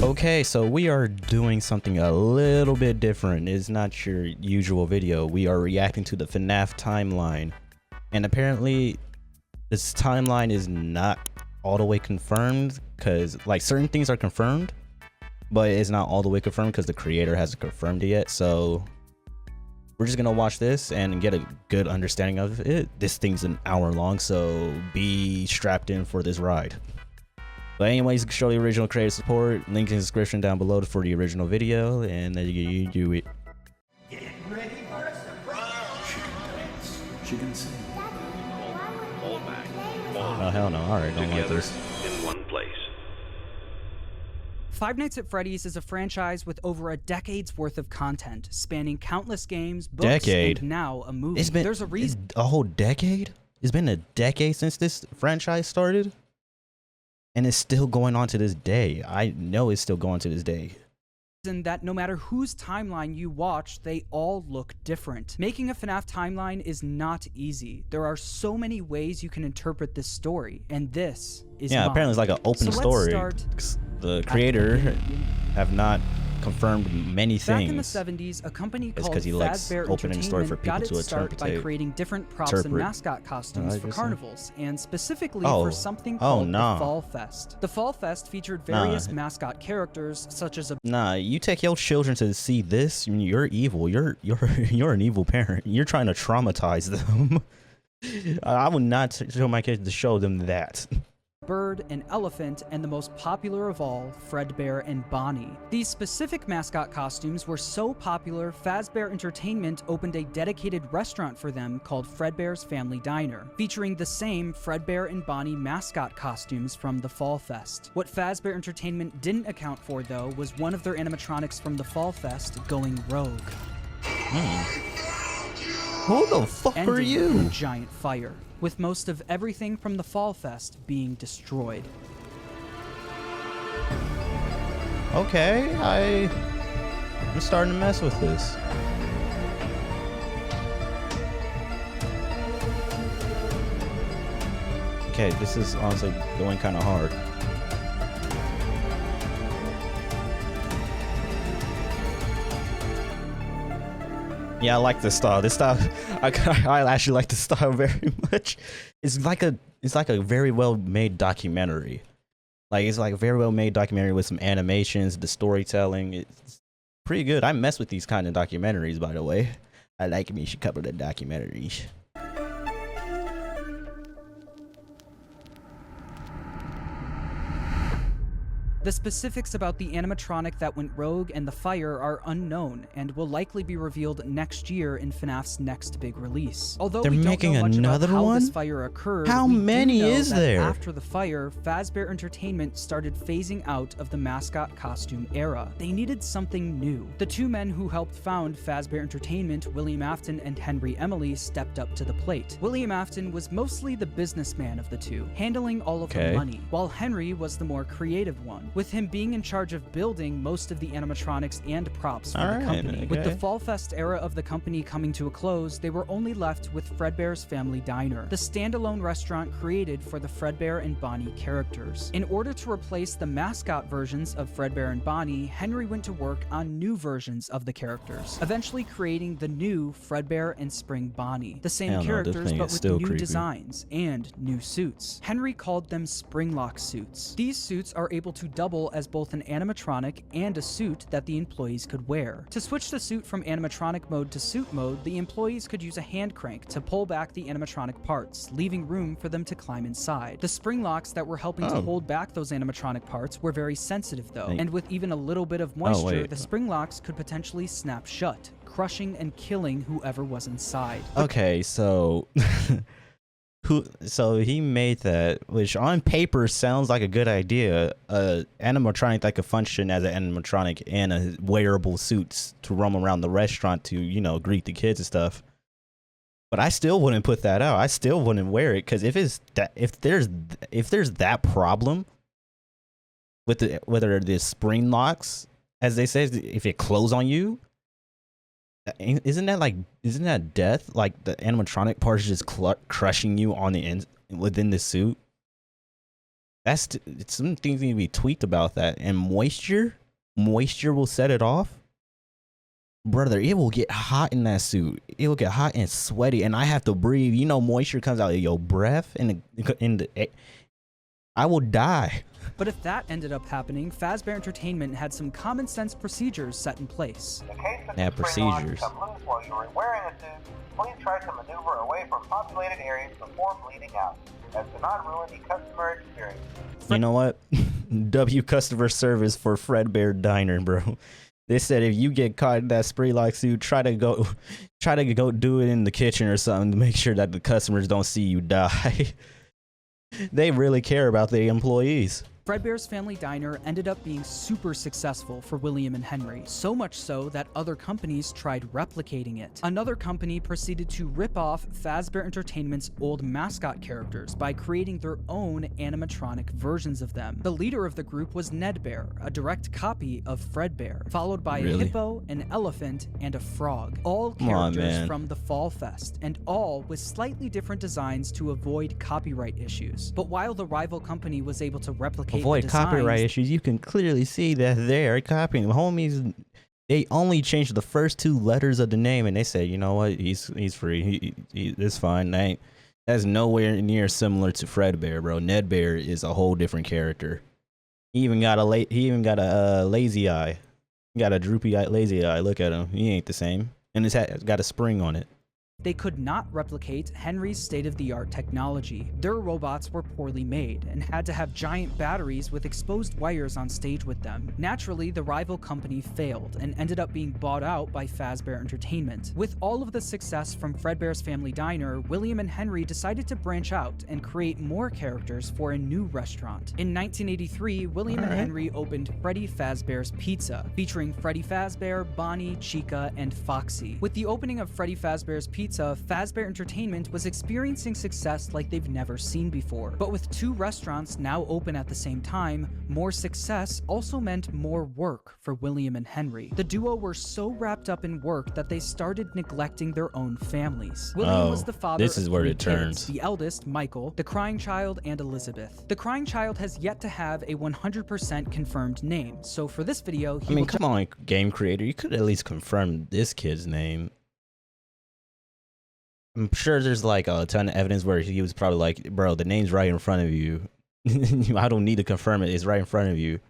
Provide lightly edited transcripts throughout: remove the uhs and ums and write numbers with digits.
Okay, so we are doing something a little bit different. It's not your usual video. We are reacting to the FNAF timeline. And apparently, this timeline is not all the way confirmed because, like, certain things are confirmed, but it's not all the way confirmed because the creator hasn't confirmed it yet. So we're just gonna watch this and get a good understanding of it. This thing's an hour long, so be strapped in for this ride. But anyways, show the original creator support. Link in the description down below for the original video, and there you do it. Get ready for a surprise. She can dance. She can sing. All back. Oh hell no! All right, don't like this. In one place. Five Nights at Freddy's is a franchise with over a decade's worth of content, spanning countless games, books, and now a movie. There's a reason. A whole decade? It's been a decade since this franchise started? And it's still going on to this day. I know it's still going to this day. And that no matter whose timeline you watch, they all look different. Making a FNAF timeline is not easy. There are so many ways you can interpret this story, and this is mine. Apparently it's like an open story. The creator have not confirmed many things. Back in the 70s, a company called Fazbear Entertainment got its start by creating different props and mascot costumes for carnivals, and specifically for something called the Fall Fest. The Fall Fest featured various mascot characters, such as a... Nah, you take your children to see this, you're evil. You're an evil parent. You're trying to traumatize them. I would not show my kids to show them that. Bird, an elephant, and the most popular of all, Fredbear and Bonnie. These specific mascot costumes were so popular, Fazbear Entertainment opened a dedicated restaurant for them called Fredbear's Family Diner, featuring the same Fredbear and Bonnie mascot costumes from the Fall Fest. What Fazbear Entertainment didn't account for, though, was one of their animatronics from the Fall Fest going rogue. Who the fuck are you? In a giant fire, with most of everything from the Fall Fest being destroyed. Okay, I'm starting to mess with this. Okay, this is honestly going kind of hard. Yeah, I like this style. This style, I actually like this style very much. It's like a very well made documentary. Like it's like a very well made documentary with some animations, the storytelling. It's pretty good. I mess with these kind of documentaries, by the way. I like me a couple of documentaries. The specifics about the animatronic that went rogue and the fire are unknown and will likely be revealed next year in FNAF's next big release. Although they're making another one? How this fire occurred, how many is there? After the fire, Fazbear Entertainment started phasing out of the mascot costume era. They needed something new. The two men who helped found Fazbear Entertainment, William Afton and Henry Emily, stepped up to the plate. William Afton was mostly the businessman of the two, handling all of the money, while Henry was the more creative one, with him being in charge of building most of the animatronics and props for the company. With the Fall Fest era of the company coming to a close, they were only left with Fredbear's Family Diner, the standalone restaurant created for the Fredbear and Bonnie characters. In order to replace the mascot versions of Fredbear and Bonnie, Henry went to work on new versions of the characters, eventually creating the new Fredbear and Spring Bonnie. The same characters, but with new designs and new suits. Henry called them Springlock suits. These suits are able to double as both an animatronic and a suit that the employees could wear. To switch the suit from animatronic mode to suit mode, the employees could use a hand crank to pull back the animatronic parts, leaving room for them to climb inside. The spring locks that were helping to hold back those animatronic parts were very sensitive though, and with even a little bit of moisture, the spring locks could potentially snap shut, crushing and killing whoever was inside. Okay, so so he made that, which on paper sounds like a good idea. Animatronic that could function as an animatronic and a wearable suits to roam around the restaurant to, you know, greet the kids and stuff. But I still wouldn't put that out. I still wouldn't wear it because if there's that problem with whether the spring locks, as they say, if it close on you, isn't that death? Like the animatronic parts just crushing you on the within the suit. some things need to be tweaked about that. And moisture will set it off. Brother, it will get hot in that suit. It will get hot and sweaty, and I have to breathe. You know, moisture comes out of your breath, and I will die. But if that ended up happening, Fazbear Entertainment had some common sense procedures set in place. In case of Yeah, the spring line procedures. become loose while you are wearing a suit, please try to maneuver away from populated areas before bleeding out, as to not ruin the customer experience. You know what? W customer service for Fredbear Diner, bro. They said if you get caught in that spray-like suit, try to go do it in the kitchen or something to make sure that the customers don't see you die. They really care about their employees. Fredbear's Family Diner ended up being super successful for William and Henry, so much so that other companies tried replicating it. Another company proceeded to rip off Fazbear Entertainment's old mascot characters by creating their own animatronic versions of them. The leader of the group was Ned Bear, a direct copy of Fredbear, followed by a hippo, an elephant, and a frog. All characters from the Fall Fest, and all with slightly different designs to avoid copyright issues. But while the rival company was able to replicate avoid copyright issues, you can clearly see that they're copying. Homies, they only changed the first two letters of the name, and they said, you know what, he's free. It's fine. That's nowhere near similar to Fredbear, bro. Ned Bear is a whole different character. He even got a lazy eye. He got a droopy eye, lazy eye. Look at him. He ain't the same, and his hat got a spring on it. They could not replicate Henry's state-of-the-art technology. Their robots were poorly made and had to have giant batteries with exposed wires on stage with them. Naturally, the rival company failed and ended up being bought out by Fazbear Entertainment. With all of the success from Fredbear's Family Diner, William and Henry decided to branch out and create more characters for a new restaurant. In 1983, William and Henry opened Freddy Fazbear's Pizza, featuring Freddy Fazbear, Bonnie, Chica, and Foxy. With the opening of Freddy Fazbear's Pizza, Fazbear Entertainment was experiencing success like they've never seen before. But with two restaurants now open at the same time, more success also meant more work for William and Henry. The duo were so wrapped up in work that they started neglecting their own families. William was the father this is of where three it turns. kids, the eldest, Michael, the crying child, and Elizabeth. The crying child has yet to have a 100% confirmed name, so for this video, I mean, come on, game creator, you could at least confirm this kid's name. I'm sure there's like a ton of evidence where he was probably like, bro, the name's right in front of you. I don't need to confirm it. It's right in front of you.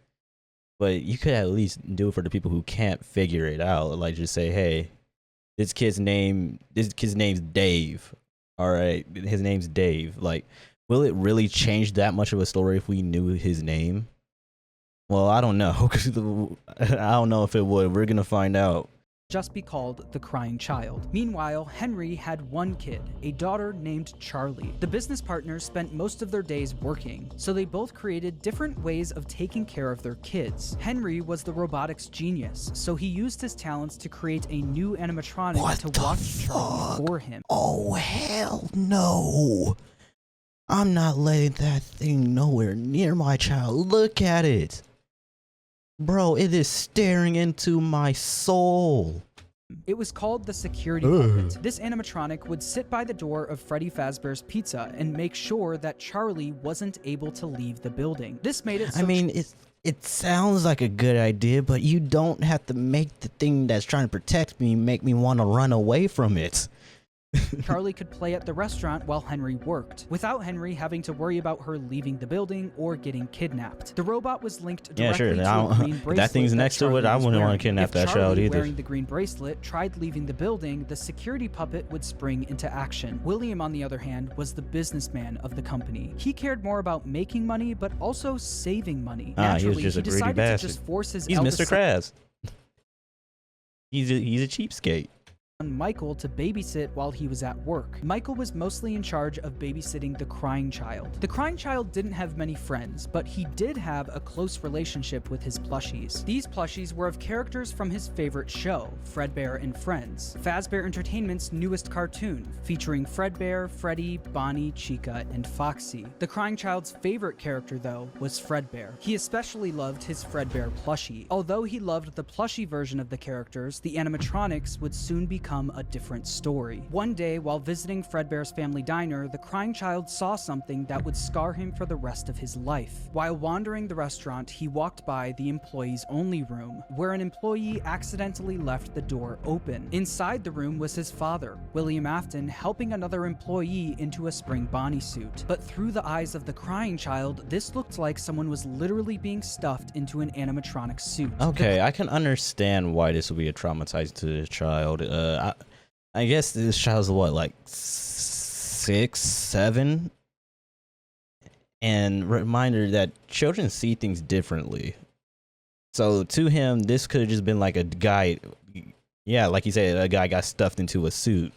But you could at least do it for the people who can't figure it out. Like just say, hey, this kid's name's Dave. All right. His name's Dave. Like, will it really change that much of a story if we knew his name? Well, I don't know. I don't know if it would. We're going to find out. Just be called the crying child. Meanwhile, Henry had one kid, a daughter named Charlie. The business partners spent most of their days working, so they both created different ways of taking care of their kids. Henry was the robotics genius, so he used his talents to create a new animatronic to watch Charlie for him. Oh, hell no. I'm not letting that thing nowhere near my child. Look at it. Bro, it is staring into my soul. It was called the security puppet. This animatronic would sit by the door of Freddy Fazbear's Pizza and make sure that Charlie wasn't able to leave the building. This made it so it sounds like a good idea, but you don't have to make the thing that's trying to protect me make me want to run away from it. Charlie could play at the restaurant while Henry worked, without Henry having to worry about her leaving the building or getting kidnapped. The robot was linked directly to a green bracelet. That thing's next to it. I wouldn't want to kidnap that child either. Wearing the green bracelet tried leaving the building, the security puppet would spring into action. William, on the other hand, was the businessman of the company. He cared more about making money, but also saving money. Naturally, he was just a greedy decided bastard. to just force his He's eldest Mr. Krabs. He's a cheapskate. Michael to babysit while he was at work. Michael was mostly in charge of babysitting the crying child. The crying child didn't have many friends, but he did have a close relationship with his plushies. These plushies were of characters from his favorite show, Fredbear and Friends, Fazbear Entertainment's newest cartoon, featuring Fredbear, Freddy, Bonnie, Chica, and Foxy. The crying child's favorite character, though, was Fredbear. He especially loved his Fredbear plushie. Although he loved the plushie version of the characters, the animatronics would soon become become a different story. One day, while visiting Fredbear's family diner, the crying child saw something that would scar him for the rest of his life. While wandering the restaurant, he walked by the employees only room, where an employee accidentally left the door open. Inside the room was his father, William Afton, helping another employee into a spring Bonnie suit. But through the eyes of the crying child, this looked like someone was literally being stuffed into an animatronic suit. Okay, I can understand why this would be a traumatizing to this child. I guess this child's what, like 6, 7? And reminder that children see things differently. So to him, this could have just been like a guy. Yeah, like you said, a guy got stuffed into a suit.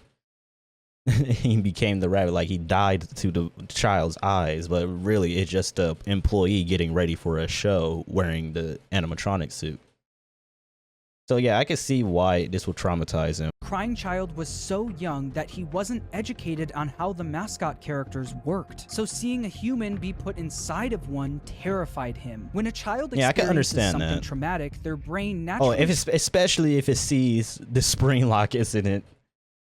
He became the rabbit, like he died to the child's eyes, but really it's just a employee getting ready for a show wearing the animatronic suit. So yeah, I can see why this would traumatize him. Crying child was so young that he wasn't educated on how the mascot characters worked. So seeing a human be put inside of one terrified him. When a child I can experiences understand something that. traumatic, their brain naturally Especially if it sees the spring lock incident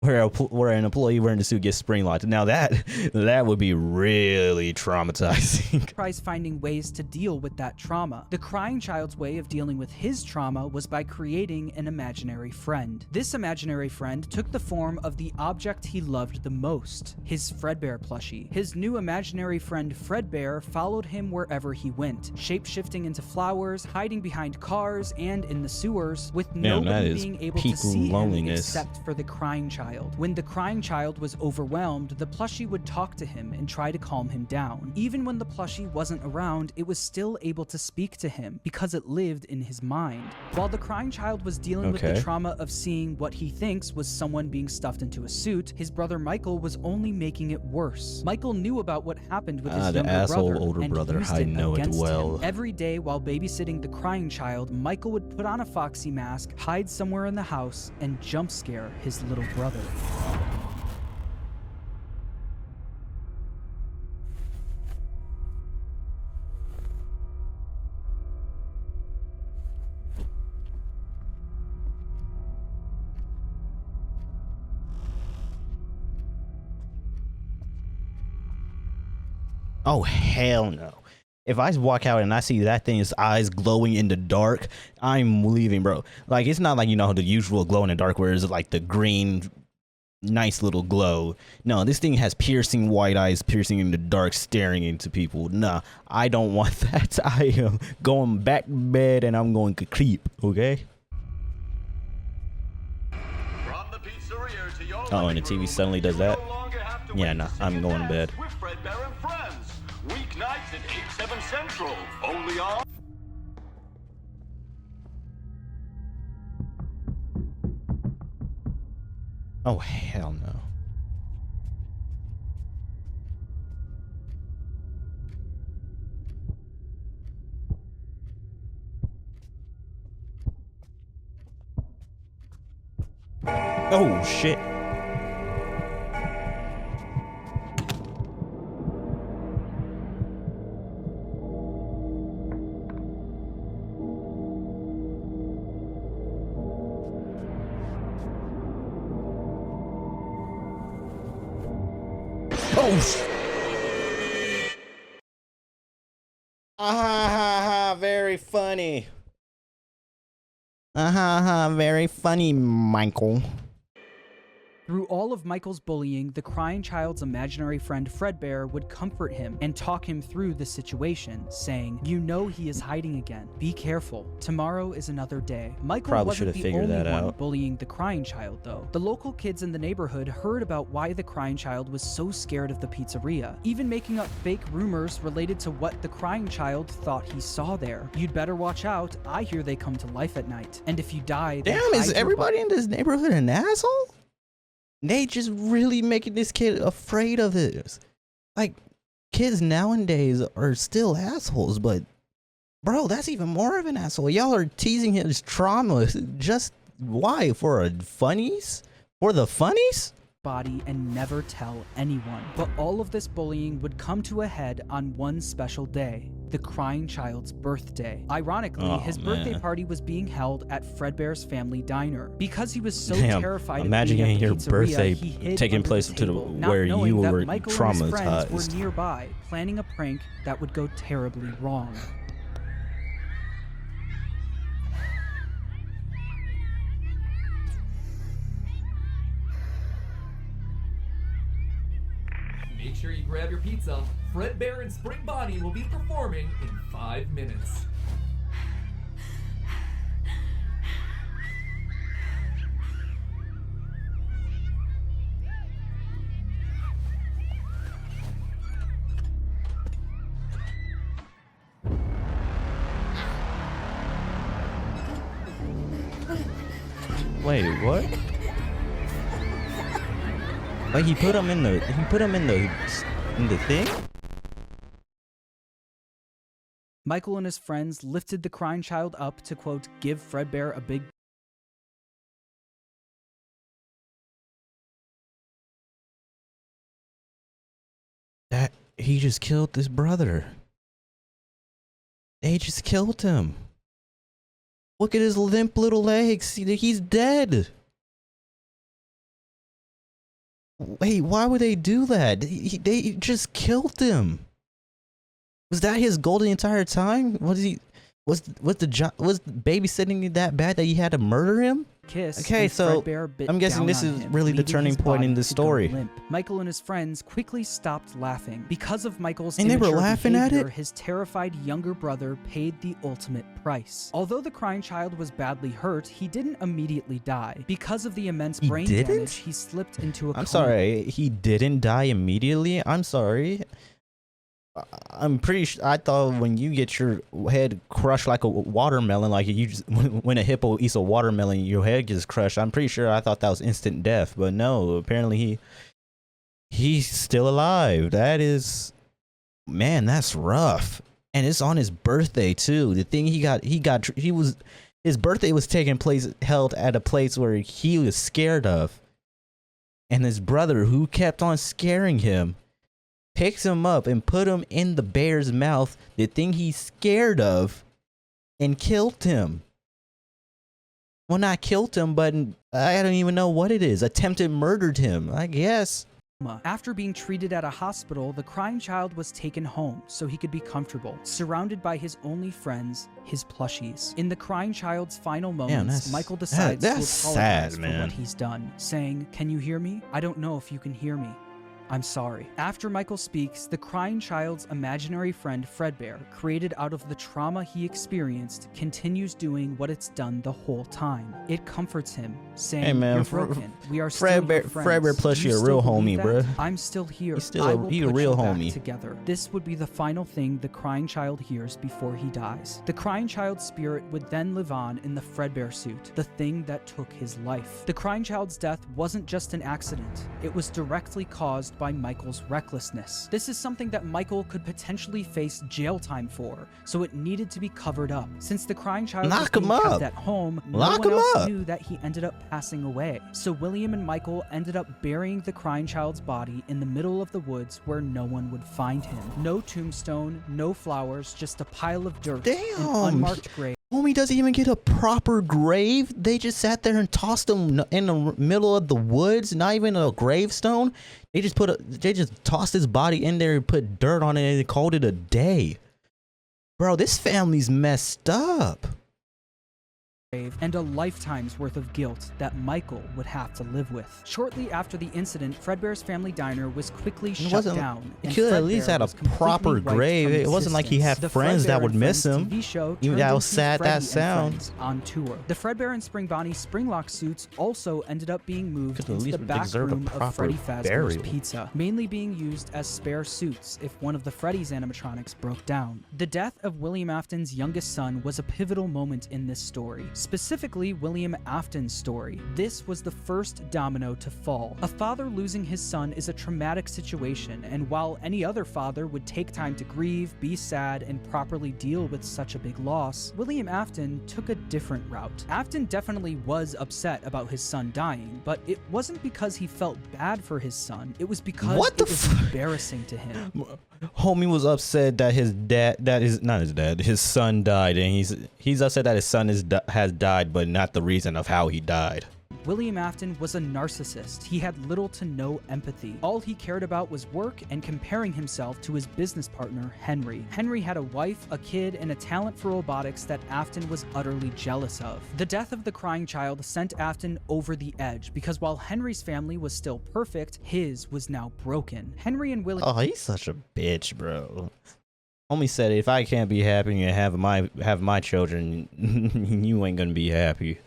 where an employee wearing the suit gets spring locked. Now that would be really traumatizing. tries finding ways to deal with that trauma. The crying child's way of dealing with his trauma was by creating an imaginary friend. This imaginary friend took the form of the object he loved the most, his Fredbear plushie. His new imaginary friend Fredbear followed him wherever he went, shape-shifting into flowers, hiding behind cars and in the sewers, with nobody being able to see him except for the crying child. When the crying child was overwhelmed, the plushie would talk to him and try to calm him down. Even when the plushie wasn't around, it was still able to speak to him because it lived in his mind. While the crying child was dealing with the trauma of seeing what he thinks was someone being stuffed into a suit, his brother Michael was only making it worse. Michael knew about what happened with his younger brother, older and brother. used I it know it against well. him. Every day while babysitting the crying child, Michael would put on a foxy mask, hide somewhere in the house, and jump scare his little brother. Oh hell no. If I walk out and I see that thing's eyes glowing in the dark, I'm leaving, bro. Like, it's not like, you know, the usual glow in the dark where it's like the green, nice little glow. No, this thing has piercing white eyes, piercing in the dark, staring into people. Nah, I don't want that. I am going back to bed and I'm going to creep, okay? Oh, and the TV suddenly does that? Yeah, nah, I'm going to bed. With Fredbear and Friends. Weeknights at 8, 7 Central. Only on... Oh, hell no. Oh, shit. Very funny. Very funny, Michael. Through all of Michael's bullying, the crying child's imaginary friend Fredbear would comfort him and talk him through the situation, saying, "You know he is hiding again. Be careful. Tomorrow is another day." Michael Probably wasn't the figured only that one out. bullying the crying child, though. The local kids in the neighborhood heard about why the crying child was so scared of the pizzeria, even making up fake rumors related to what the crying child thought he saw there. "You'd better watch out. I hear they come to life at night. And if you die, then Damn, hide is your everybody in this neighborhood an asshole? They just really making this kid afraid of this. Like, kids nowadays are still assholes, but bro, that's even more of an asshole. Y'all are teasing his trauma. Just why? For a funnies? For the funnies? body and never tell anyone. But all of this bullying would come to a head on one special day, the crying child's birthday. Ironically, his birthday party was being held at Fredbear's family diner. Because he was so terrified of being at the your pizzeria, birthday he hid taking under place the to table, not where knowing you that were Michael and his friends traumatized. were nearby, planning a prank that would go terribly wrong. Make sure you grab your pizza. Fredbear and Spring Bonnie will be performing in 5 minutes. Wait, what? Like he put him in the thing? Michael and his friends lifted the crying child up to, quote, give Fredbear a big That he just killed his brother. They just killed him. Look at his limp little legs. He's dead. Wait, why would they do that? They just killed him. Was that his goal the entire time? Was babysitting that bad that he had to murder him? kiss. Okay, and so Fredbear bit I'm guessing down this on is him, really the leaving turning his point in body this to go story. limp. Michael and his friends quickly stopped laughing. Because of Michael's And they were immature laughing at behavior, it? his terrified younger brother paid the ultimate price. Although the crying child was badly hurt, he didn't immediately die. Because of the immense brain didn't? damage, he slipped into a coma. I'm sorry, he didn't die immediately? I'm sorry. I'm pretty sure, I thought when you get your head crushed like a watermelon, like you just, when a hippo eats a watermelon, your head gets crushed. I'm pretty sure I thought that was instant death, but no, apparently he's still alive. That is, man, that's rough. And it's on his birthday too. The thing his birthday was held at a place where he was scared of. And his brother, who kept on scaring him, picks him up and put him in the bear's mouth, the thing he's scared of, and killed him. Well, not killed him, but I don't even know what it is. Attempted murdered him, I guess. After being treated at a hospital, the crying child was taken home so he could be comfortable, surrounded by his only friends, his plushies. In the crying child's final moments, Michael decides to apologize for what he's done, saying, "Can you hear me? I don't know if you can hear me. I'm sorry." After Michael speaks, the crying child's imaginary friend Fredbear, created out of the trauma he experienced, continues doing what it's done the whole time. It comforts him, saying, Hey man, "You're broken. We are still your friends. Fredbear plushie Do you a still real believe homie, that? bruh. I'm still here. He's still I will he a put real you back homie." together." This would be the final thing the crying child hears before he dies. The crying child's spirit would then live on in the Fredbear suit, the thing that took his life. The crying child's death wasn't just an accident. It was directly caused by Michael's recklessness. This is something that Michael could potentially face jail time for, so it needed to be covered up. Since the crying child was being kept at home, no one else knew that he ended up passing away. So William and Michael ended up burying the crying child's body in the middle of the woods where no one would find him. No tombstone, no flowers, just a pile of dirt, an unmarked grave. Homie doesn't even get a proper grave. They just sat there and tossed him in the middle of the woods. Not even a gravestone. They just tossed his body in there and put dirt on it and called it a day. Bro, this family's messed up. And a lifetime's worth of guilt that Michael would have to live with. Shortly after the incident, Fredbear's family diner was quickly shut down. He could at least had a proper grave. It wasn't like he had friends that would miss him. Even how sad that sounds. On tour, the Fredbear and Spring Bonnie Springlock suits also ended up being moved into the back room of Freddy Fazbear's Pizza, mainly being used as spare suits if one of the Freddy's animatronics broke down. The death of William Afton's youngest son was a pivotal moment in this story. specifically William Afton's story. This was the first domino to fall. A father losing his son is a traumatic situation, and while any other father would take time to grieve, be sad, and properly deal with such a big loss, William Afton took a different route. Afton definitely was upset about his son dying, but it wasn't because he felt bad for his son, it was because it was embarrassing to him. Homie was upset that his son died, and he's upset that his son has died, but not the reason of how he died. William Afton was a narcissist. He had little to no empathy. All he cared about was work and comparing himself to his business partner, Henry. Henry had a wife, a kid, and a talent for robotics that Afton was utterly jealous of. The death of the crying child sent Afton over the edge, because while Henry's family was still perfect, his was now broken. Henry and William... Oh, he's such a bitch, bro. Homie said, if I can't be happy and have my children, you ain't gonna be happy.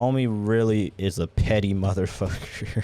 Homie really is a petty motherfucker.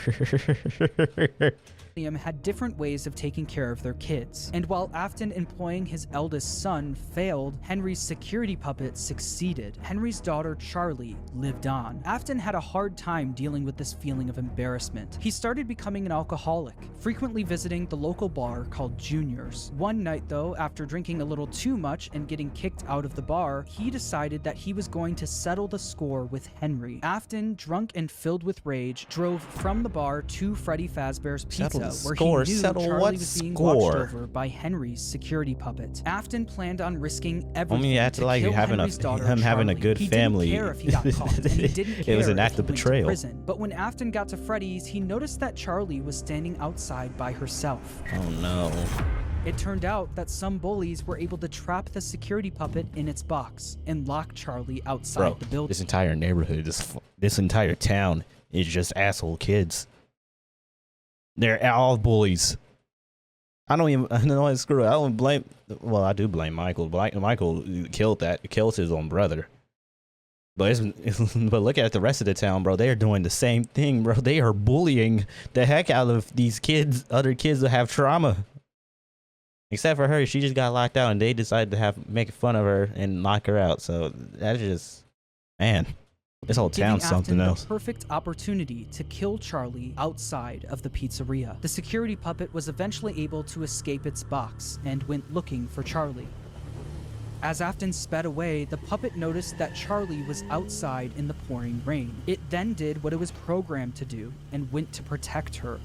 William had different ways of taking care of their kids, and while Afton employing his eldest son failed, Henry's security puppet succeeded. Henry's daughter, Charlie, lived on. Afton had a hard time dealing with this feeling of embarrassment. He started becoming an alcoholic, frequently visiting the local bar called Junior's. One night, though, after drinking a little too much and getting kicked out of the bar, he decided that he was going to settle the score with Henry. Afton, drunk and filled with rage, drove from the bar to Freddy Fazbear's Pizza, where he knew Charlie was being watched over by Henry's security puppet. Afton planned on risking everything to kill Henry's daughter, Charlie. Having a good family. He didn't care if he got caught, and he didn't care it was an if act he of went to betrayal. prison. But when Afton got to Freddy's, he noticed that Charlie was standing outside by herself. Oh no. It turned out that some bullies were able to trap the security puppet in its box and lock Charlie outside the building. This entire neighborhood, this entire town is just asshole kids. They're all bullies. I don't know. Screw it. I don't blame. Well, I do blame Michael. Michael killed his own brother. But look at the rest of the town, bro. They are doing the same thing, bro. They are bullying the heck out of these kids, other kids that have trauma. Except for her, she just got locked out, and they decided to make fun of her and lock her out. So that's just, man. This whole town's something else. The perfect opportunity to kill Charlie outside of the pizzeria. The security puppet was eventually able to escape its box and went looking for Charlie. As Afton sped away, the puppet noticed that Charlie was outside in the pouring rain. It then did what it was programmed to do and went to protect her.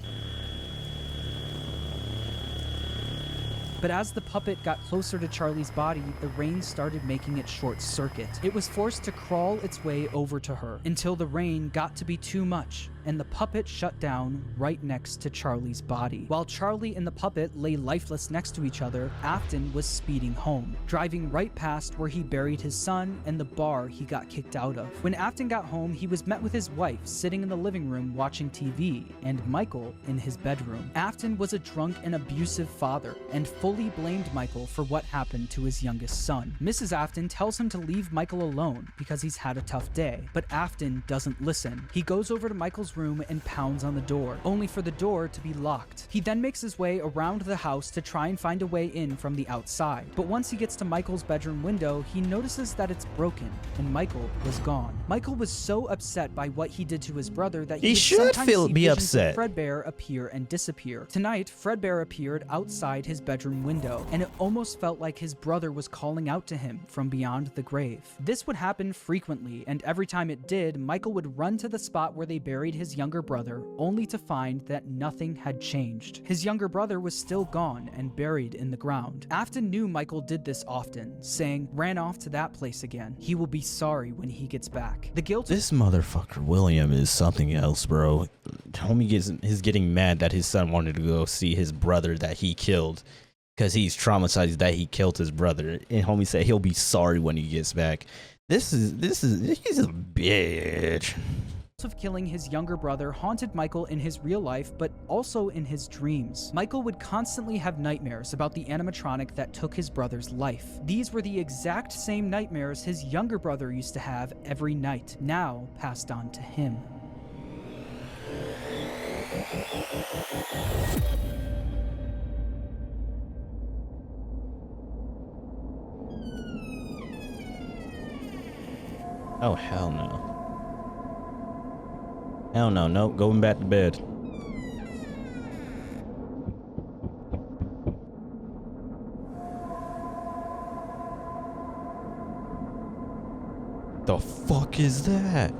But as the puppet got closer to Charlie's body, the rain started making it short circuit. It was forced to crawl its way over to her until the rain got to be too much, and the puppet shut down right next to Charlie's body. While Charlie and the puppet lay lifeless next to each other, Afton was speeding home, driving right past where he buried his son and the bar he got kicked out of. When Afton got home, he was met with his wife sitting in the living room watching TV, and Michael in his bedroom. Afton was a drunk and abusive father, and fully blamed Michael for what happened to his youngest son. Mrs. Afton tells him to leave Michael alone because he's had a tough day, but Afton doesn't listen. He goes over to Michael's room and pounds on the door, only for the door to be locked. He then makes his way around the house to try and find a way in from the outside. But once he gets to Michael's bedroom window, he notices that it's broken, and Michael was gone. Michael was so upset by what he did to his brother that he should be upset. Fredbear appear and disappear. Tonight, Fredbear appeared outside his bedroom window, and it almost felt like his brother was calling out to him from beyond the grave. This would happen frequently, and every time it did, Michael would run to the spot where they buried his younger brother, only to find that nothing had changed. His younger brother was still gone and buried in the ground. Afton knew Michael did this often, saying, "Ran off to that place again. He will be sorry when he gets back." The guilt— This motherfucker William is something else, bro. Homie is getting mad that his son wanted to go see his brother that he killed, because he's traumatized that he killed his brother, and homie said he'll be sorry when he gets back. He's a bitch. of killing his younger brother haunted Michael in his real life, but also in his dreams. Michael would constantly have nightmares about the animatronic that took his brother's life. These were the exact same nightmares his younger brother used to have every night, now passed on to him. Oh, hell no. Hell no, nope, going back to bed. The fuck is that?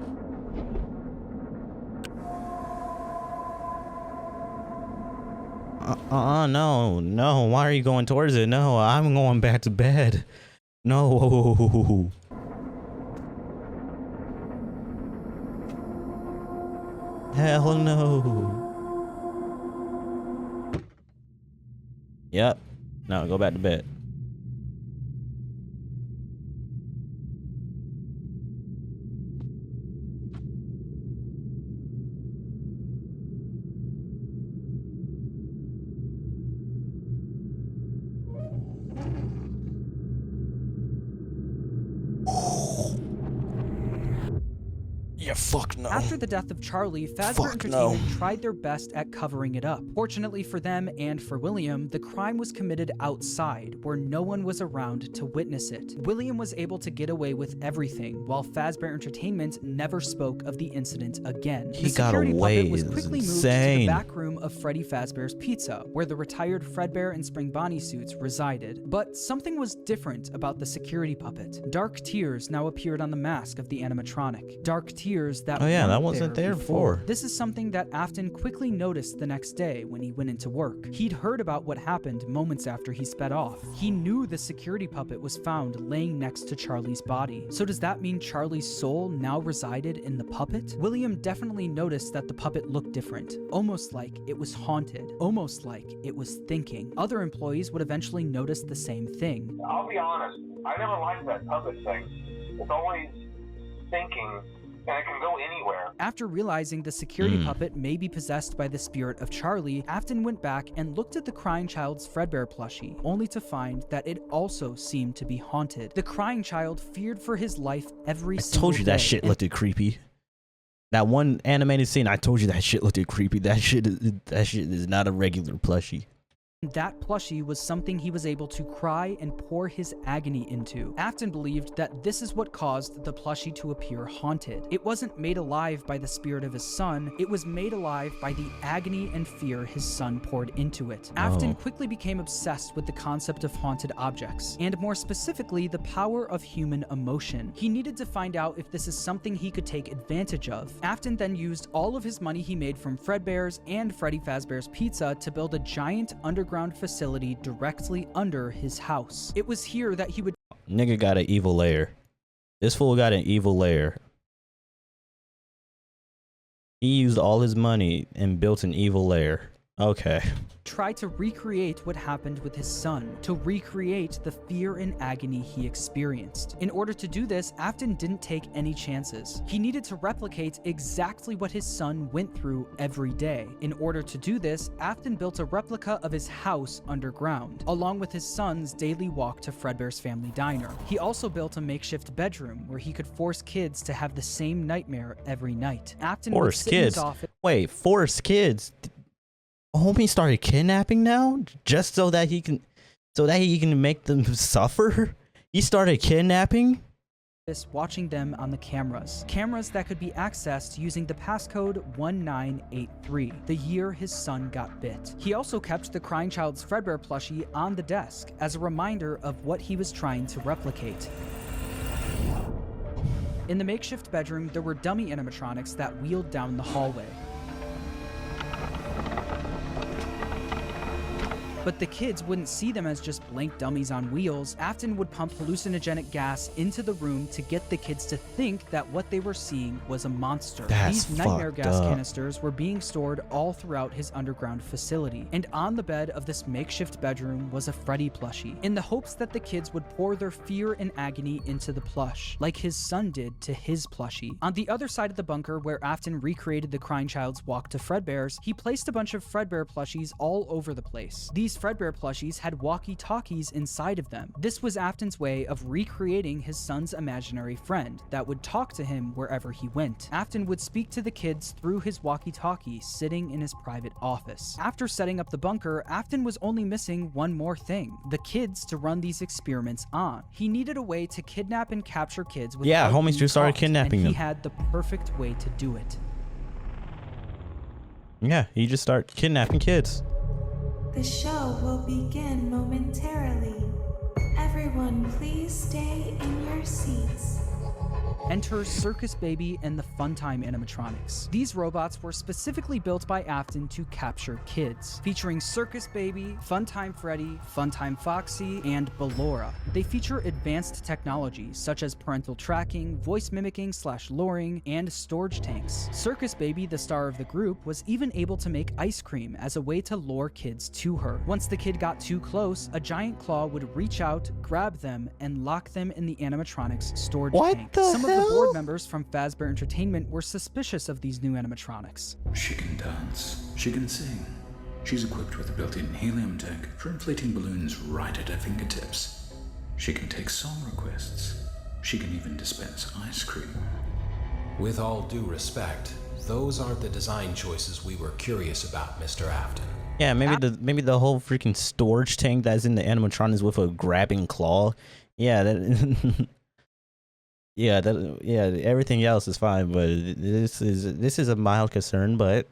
No, no, why are you going towards it? No, I'm going back to bed. No. Hell no. Yep. No, go back to bed. Yeah, fuck no. After the death of Charlie, Fazbear Fuck no. Entertainment tried their best at covering it up. Fortunately for them and for William, the crime was committed outside, where no one was around to witness it. William was able to get away with everything, while Fazbear Entertainment never spoke of the incident again. He The got security away puppet was is quickly moved to insane. the back room of Freddy Fazbear's Pizza, where the retired Fredbear and Spring Bonnie suits resided. But something was different about the security puppet. Dark tears now appeared on the mask of the animatronic. Dark tears that Oh yeah, that weren't wasn't there before. This is something that Afton quickly noticed the next day when he went into work. He'd heard about what happened moments after he sped off. He knew the security puppet was found laying next to Charlie's body. So does that mean Charlie's soul now resided in the puppet? William definitely noticed that the puppet looked different, almost like it was haunted, almost like it was thinking. Other employees would eventually notice the same thing. I'll be honest, I never liked that puppet thing. It's always thinking, and it can go anywhere. After realizing the security puppet may be possessed by the spirit of Charlie, Afton went back and looked at the crying child's Fredbear plushie, only to find that it also seemed to be haunted. The crying child feared for his life every single day. I told you that shit looked creepy. That one animated scene, I told you that shit looked creepy. That shit is not a regular plushie. That plushie was something he was able to cry and pour his agony into. Afton believed that this is what caused the plushie to appear haunted. It wasn't made alive by the spirit of his son, it was made alive by the agony and fear his son poured into it. Afton quickly became obsessed with the concept of haunted objects, and more specifically, the power of human emotion. He needed to find out if this is something he could take advantage of. Afton then used all of his money he made from Fredbear's and Freddy Fazbear's Pizza to build a giant underground facility directly under his house. It was here that he would Nigga got an evil lair. This fool got an evil lair. He used all his money and built an evil lair. Okay. try to recreate what happened with his son, to recreate the fear and agony he experienced. In order to do this, Afton didn't take any chances. He needed to replicate exactly what his son went through every day. In order to do this, Afton built a replica of his house underground, along with his son's daily walk to Fredbear's family diner. He also built a makeshift bedroom where he could force kids to have the same nightmare every night. Afton would Force sit in his kids? office. Wait, force kids? Homie started kidnapping now just so that he can make them suffer? He started kidnapping? Watching them on the cameras that could be accessed using the passcode 1983, the year his son got bit. He also kept the crying child's Fredbear plushie on the desk as a reminder of what he was trying to replicate. In the makeshift bedroom, there were dummy animatronics that wheeled down the hallway. But the kids wouldn't see them as just blank dummies on wheels. Afton would pump hallucinogenic gas into the room to get the kids to think that what they were seeing was a monster. That's These nightmare fucked gas up. canisters were being stored all throughout his underground facility. And on the bed of this makeshift bedroom was a Freddy plushie, in the hopes that the kids would pour their fear and agony into the plush, like his son did to his plushie. On the other side of the bunker, where Afton recreated the crying child's walk to Fredbear's, he placed a bunch of Fredbear plushies all over the place. These These Fredbear plushies had walkie-talkies inside of them. This was Afton's way of recreating his son's imaginary friend that would talk to him wherever he went. Afton would speak to the kids through his walkie-talkie sitting in his private office. After setting up the bunker, Afton was only missing one more thing: the kids to run these experiments on. He needed a way to kidnap and capture kids without Yeah, homies being just started caught, kidnapping and he them. had the perfect way to do it. Yeah, you just start kidnapping kids. The show will begin momentarily. Everyone, please stay in your seats. Enter Circus Baby and the Funtime animatronics. These robots were specifically built by Afton to capture kids, featuring Circus Baby, Funtime Freddy, Funtime Foxy, and Ballora. They feature advanced technologies such as parental tracking, voice mimicking / luring, and storage tanks. Circus Baby, the star of the group, was even able to make ice cream as a way to lure kids to her. Once the kid got too close, a giant claw would reach out, grab them, and lock them in the animatronics storage tank. Some of the board members from Fazbear Entertainment were suspicious of these new animatronics. She can dance. She can sing. She's equipped with a built-in helium tank for inflating balloons right at her fingertips. She can take song requests. She can even dispense ice cream. With all due respect, those aren't the design choices we were curious about, Mr. Afton. Yeah, maybe the whole freaking storage tank that's in the animatron is with a grabbing claw. Yeah, that yeah, everything else is fine, but this is a mild concern. But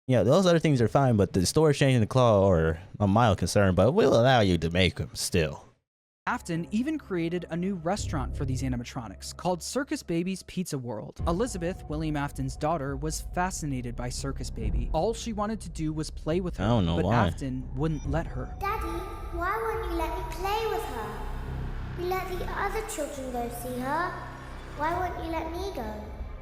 yeah, those other things are fine, but the storage tank and the claw are a mild concern, but we'll allow you to make them still. Afton even created a new restaurant for these animatronics called Circus Baby's Pizza World. Elizabeth, William Afton's daughter, was fascinated by Circus Baby. All she wanted to do was play with her, I don't know but why. Afton wouldn't let her. Daddy, why won't you let me play with her? You let the other children go see her. Why won't you let me go?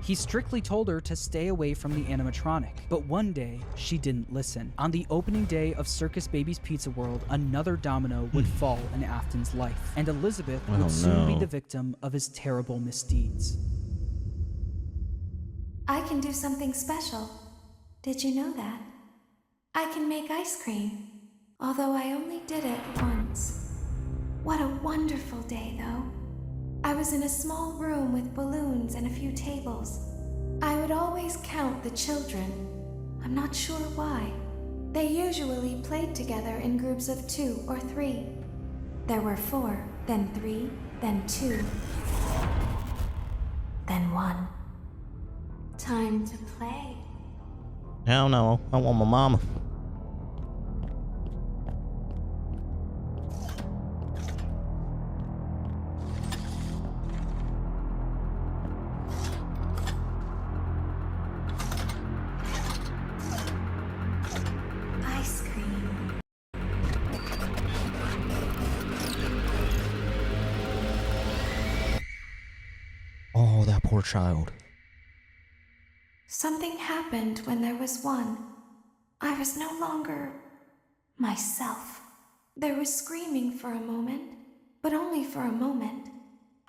He strictly told her to stay away from the animatronic, but one day she didn't listen. On the opening day of Circus Baby's Pizza World, another domino would fall in Afton's life, and Elizabeth would soon be the victim of his terrible misdeeds. I can do something special. Did you know that? I can make ice cream, although I only did it once. What a wonderful day, though. I was in a small room with balloons and a few tables. I would always count the children. I'm not sure why. They usually played together in groups of 2 or 3. There were 4, then 3, then 2, then 1. Time to play. I don't know. I want my mama. Ice cream. Oh, that poor child. Something happened when there was one. I was no longer myself. There was screaming for a moment, but only for a moment.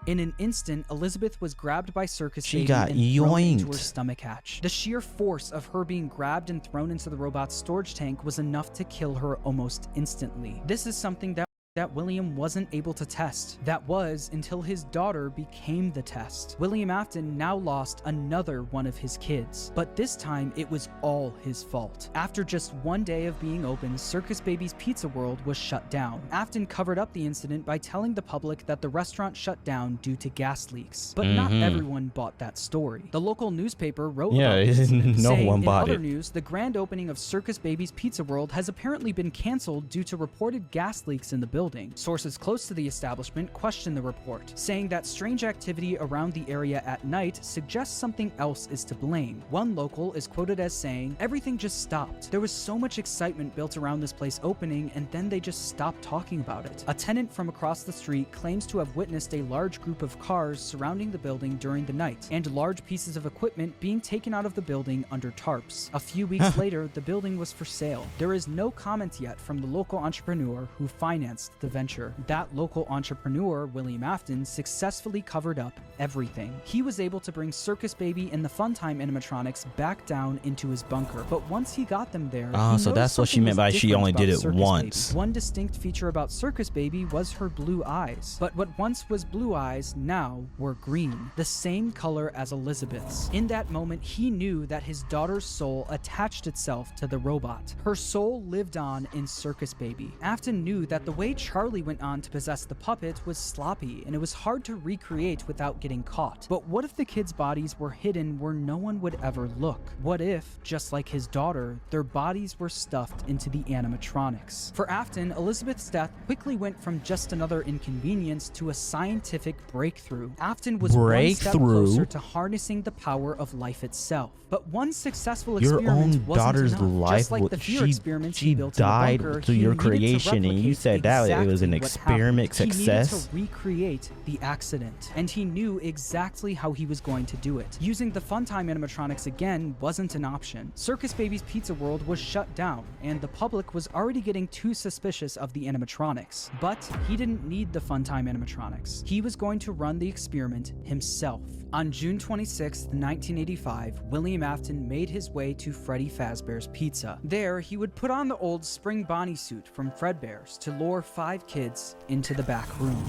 In an instant, Elizabeth was grabbed by Circus She Baby got and thrown into her yoinked. stomach hatch. The sheer force of her being grabbed and thrown into the robot's storage tank was enough to kill her almost instantly. This is something that William wasn't able to test. That was until his daughter became the test. William Afton now lost another one of his kids, but this time it was all his fault. After just one day of being open, Circus Baby's Pizza World was shut down. Afton covered up the incident by telling the public that the restaurant shut down due to gas leaks, but not everyone bought that story. The local newspaper wrote about the incident, no saying, one bought in it. other news, the grand opening of Circus Baby's Pizza World has apparently been canceled due to reported gas leaks in the building. Sources close to the establishment questioned the report, saying that strange activity around the area at night suggests something else is to blame. One local is quoted as saying, "Everything just stopped. There was so much excitement built around this place opening, and then they just stopped talking about it." A tenant from across the street claims to have witnessed a large group of cars surrounding the building during the night, and large pieces of equipment being taken out of the building under tarps. A few weeks later, the building was for sale. There is no comment yet from the local entrepreneur who financed the venture. That local entrepreneur, William Afton, successfully covered up everything. He was able to bring Circus Baby and the Funtime animatronics back down into his bunker, but once he got them there, so that's what she meant by she only did it once. One distinct feature about Circus Baby was her blue eyes, but what once was blue eyes now were green, the same color as Elizabeth's. In that moment, he knew that his daughter's soul attached itself to the robot. Her soul lived on in Circus Baby. Afton knew that the way Charlie went on to possess the puppet was sloppy, and it was hard to recreate without getting caught. But what if the kids' bodies were hidden where no one would ever look? What if, just like his daughter, their bodies were stuffed into the animatronics? For Afton, Elizabeth's death quickly went from just another inconvenience to a scientific breakthrough. Afton was one step closer to harnessing the power of life itself. But one successful experiment wasn't enough. Just like the fear experiments he built in the bunker, through your creation, and you said that it was an experiment success. He needed to recreate the accident, and he knew exactly how he was going to do it. Using the Funtime animatronics again wasn't an option. Circus Baby's Pizza World was shut down, and the public was already getting too suspicious of the animatronics. But he didn't need the Funtime animatronics. He was going to run the experiment himself. On June 26, 1985, William Afton made his way to Freddy Fazbear's Pizza. There, he would put on the old Spring Bonnie suit from Fredbear's to lure 5 kids into the back room.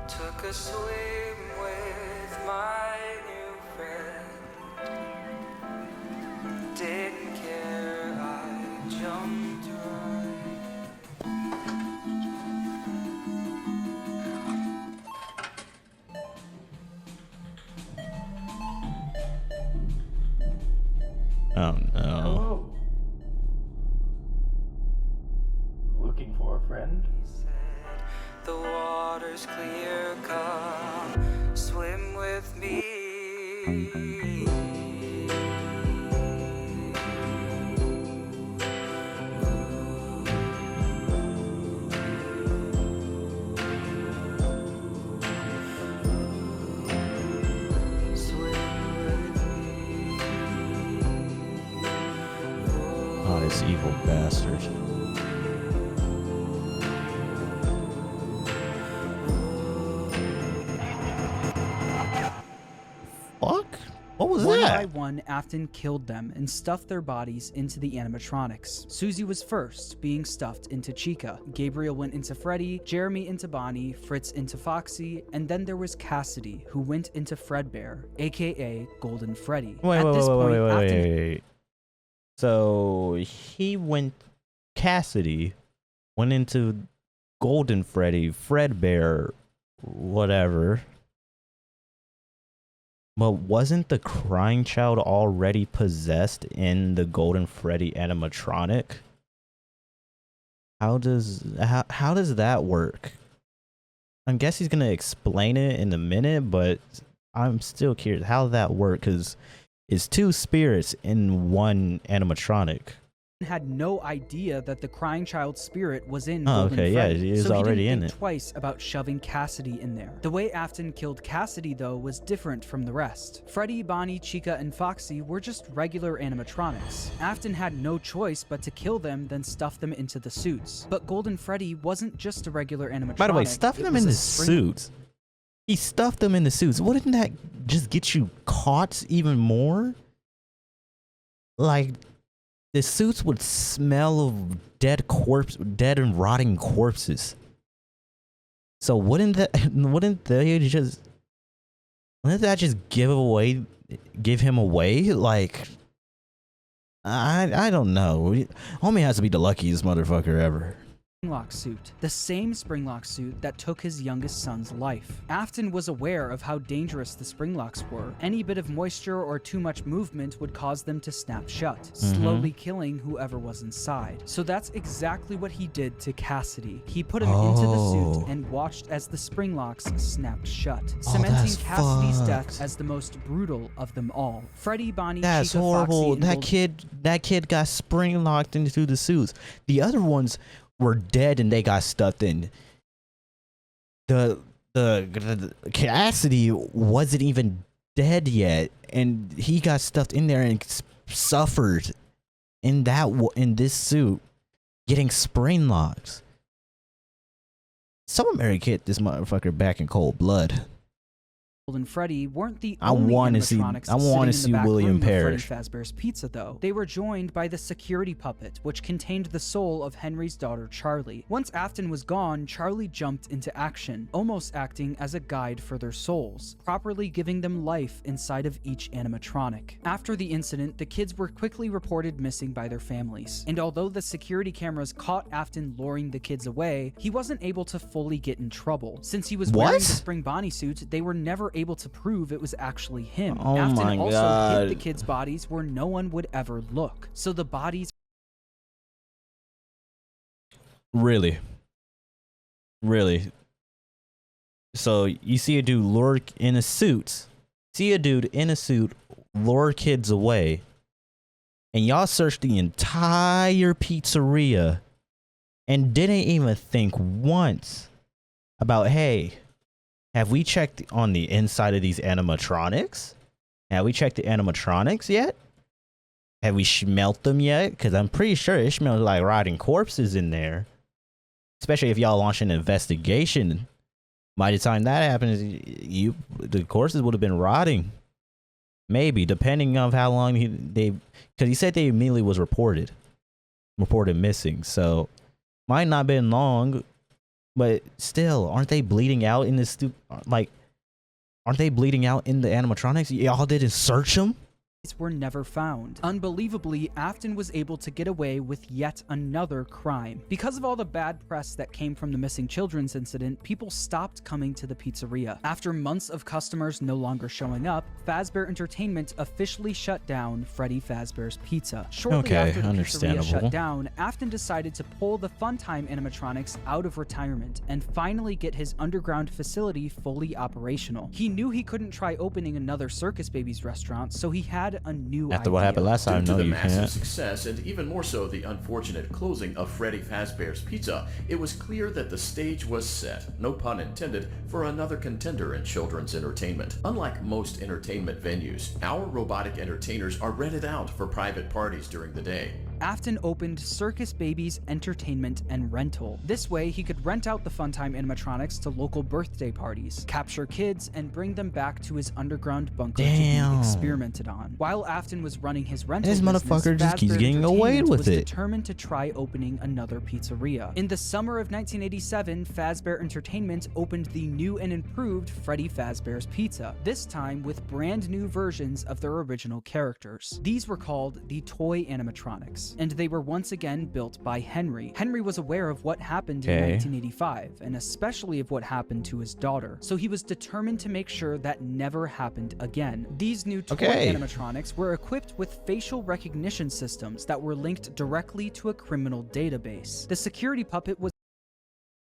Took a swim with my new friend. Didn't care, I jumped right. Oh no. Hello. Looking for a friend? He said, the water's clear, come swim with me. Oh, this evil bastard. Fuck? What was One that? by one, Afton killed them and stuffed their bodies into the animatronics. Susie was first, being stuffed into Chica. Gabriel went into Freddy, Jeremy into Bonnie, Fritz into Foxy, and then there was Cassidy, who went into Fredbear, aka Golden Freddy. Wait. So Cassidy went into Golden Freddy, Fredbear, whatever. But wasn't the crying child already possessed in the Golden Freddy animatronic? How does that work? I guess he's gonna explain it in a minute, but I'm still curious how that work, because it's 2 spirits in one animatronic. Had no idea that the crying child spirit was in Oh, Golden okay, yeah, Freddy, he was so already he didn't in think it. twice about shoving Cassidy in there. The way Afton killed Cassidy, though, was different from the rest. Freddy, Bonnie, Chica, and Foxy were just regular animatronics. Afton had no choice but to kill them, then stuff them into the suits. But Golden Freddy wasn't just a regular animatronic. By the way, stuffing them in the suits. He stuffed them in the suits. Wouldn't that just get you caught even more? Like, the suits would smell of dead and rotting corpses. So wouldn't that just give him away? Like, I don't know. Homie has to be the luckiest motherfucker ever. Springlock suit, the same Springlock suit that took his youngest son's life. Afton was aware of how dangerous the Springlocks were. Any bit of moisture or too much movement would cause them to snap shut, slowly killing whoever was inside. So that's exactly what he did to Cassidy. He put him into the suit and watched as the Springlocks snapped shut, cementing Cassidy's death as the most brutal of them all. Freddy, Bonnie, That's Chica, horrible. Foxy, and That kid got spring locked into the suits. The other ones were dead and they got stuffed in. The Cassidy wasn't even dead yet, and he got stuffed in there and suffered in this suit, getting spring locks. Someone better get this motherfucker back in cold blood. Golden Freddy weren't the I only want to see. animatronics I want to sitting in the see back William room of Freddy Parrish. Fazbear's Pizza, though. They were joined by the security puppet, which contained the soul of Henry's daughter, Charlie. Once Afton was gone, Charlie jumped into action, almost acting as a guide for their souls, properly giving them life inside of each animatronic. After the incident, the kids were quickly reported missing by their families, and although the security cameras caught Afton luring the kids away, he wasn't able to fully get in trouble. Since he was wearing the Spring Bonnie suit, they were never able to prove it was actually him. Oh Afton my also God. hid the kids' bodies where no one would ever look, so the bodies Really? So you see a dude lure in a suit. See a dude in a suit lure kids away, and y'all searched the entire pizzeria and didn't even think once about, hey, have we checked on the inside of these animatronics? Have we checked the animatronics yet? Have we smelt them yet? Because I'm pretty sure it smells like rotting corpses in there. Especially if y'all launch an investigation. By the time that happens, the corpses would have been rotting. Maybe, depending on how long because he said they immediately was reported missing. So might not been long. But still, aren't they bleeding out in this? Aren't they bleeding out in the animatronics? Y'all didn't search them? were never found. Unbelievably, Afton was able to get away with yet another crime. Because of all the bad press that came from the missing children's incident, people stopped coming to the pizzeria. After months of customers no longer showing up, Fazbear Entertainment officially shut down Freddy Fazbear's Pizza. Shortly after the pizzeria shut down, Afton decided to pull the Funtime animatronics out of retirement and finally get his underground facility fully operational. He knew he couldn't try opening another Circus Babies restaurant, so he had a new idea. After what happened last time, Due no, to the you massive can't. success and even more so the unfortunate closing of Freddy Fazbear's Pizza, it was clear that the stage was set, no pun intended, for another contender in children's entertainment. Unlike most entertainment venues, our robotic entertainers are rented out for private parties during the day. Afton opened Circus Babies Entertainment and Rental. This way, he could rent out the Funtime animatronics to local birthday parties, capture kids, and bring them back to his underground bunker to be experimented on. While Afton was running his rental This business, motherfucker just keeps Fazbear getting away Entertainment with was it. determined to try opening another pizzeria. In the summer of 1987, Fazbear Entertainment opened the new and improved Freddy Fazbear's Pizza, this time with brand new versions of their original characters. These were called the Toy Animatronics, and they were once again built by Henry. Henry was aware of what happened in 1985, and especially of what happened to his daughter, so he was determined to make sure that never happened again. These new toy animatronics were equipped with facial recognition systems that were linked directly to a criminal database. The security puppet was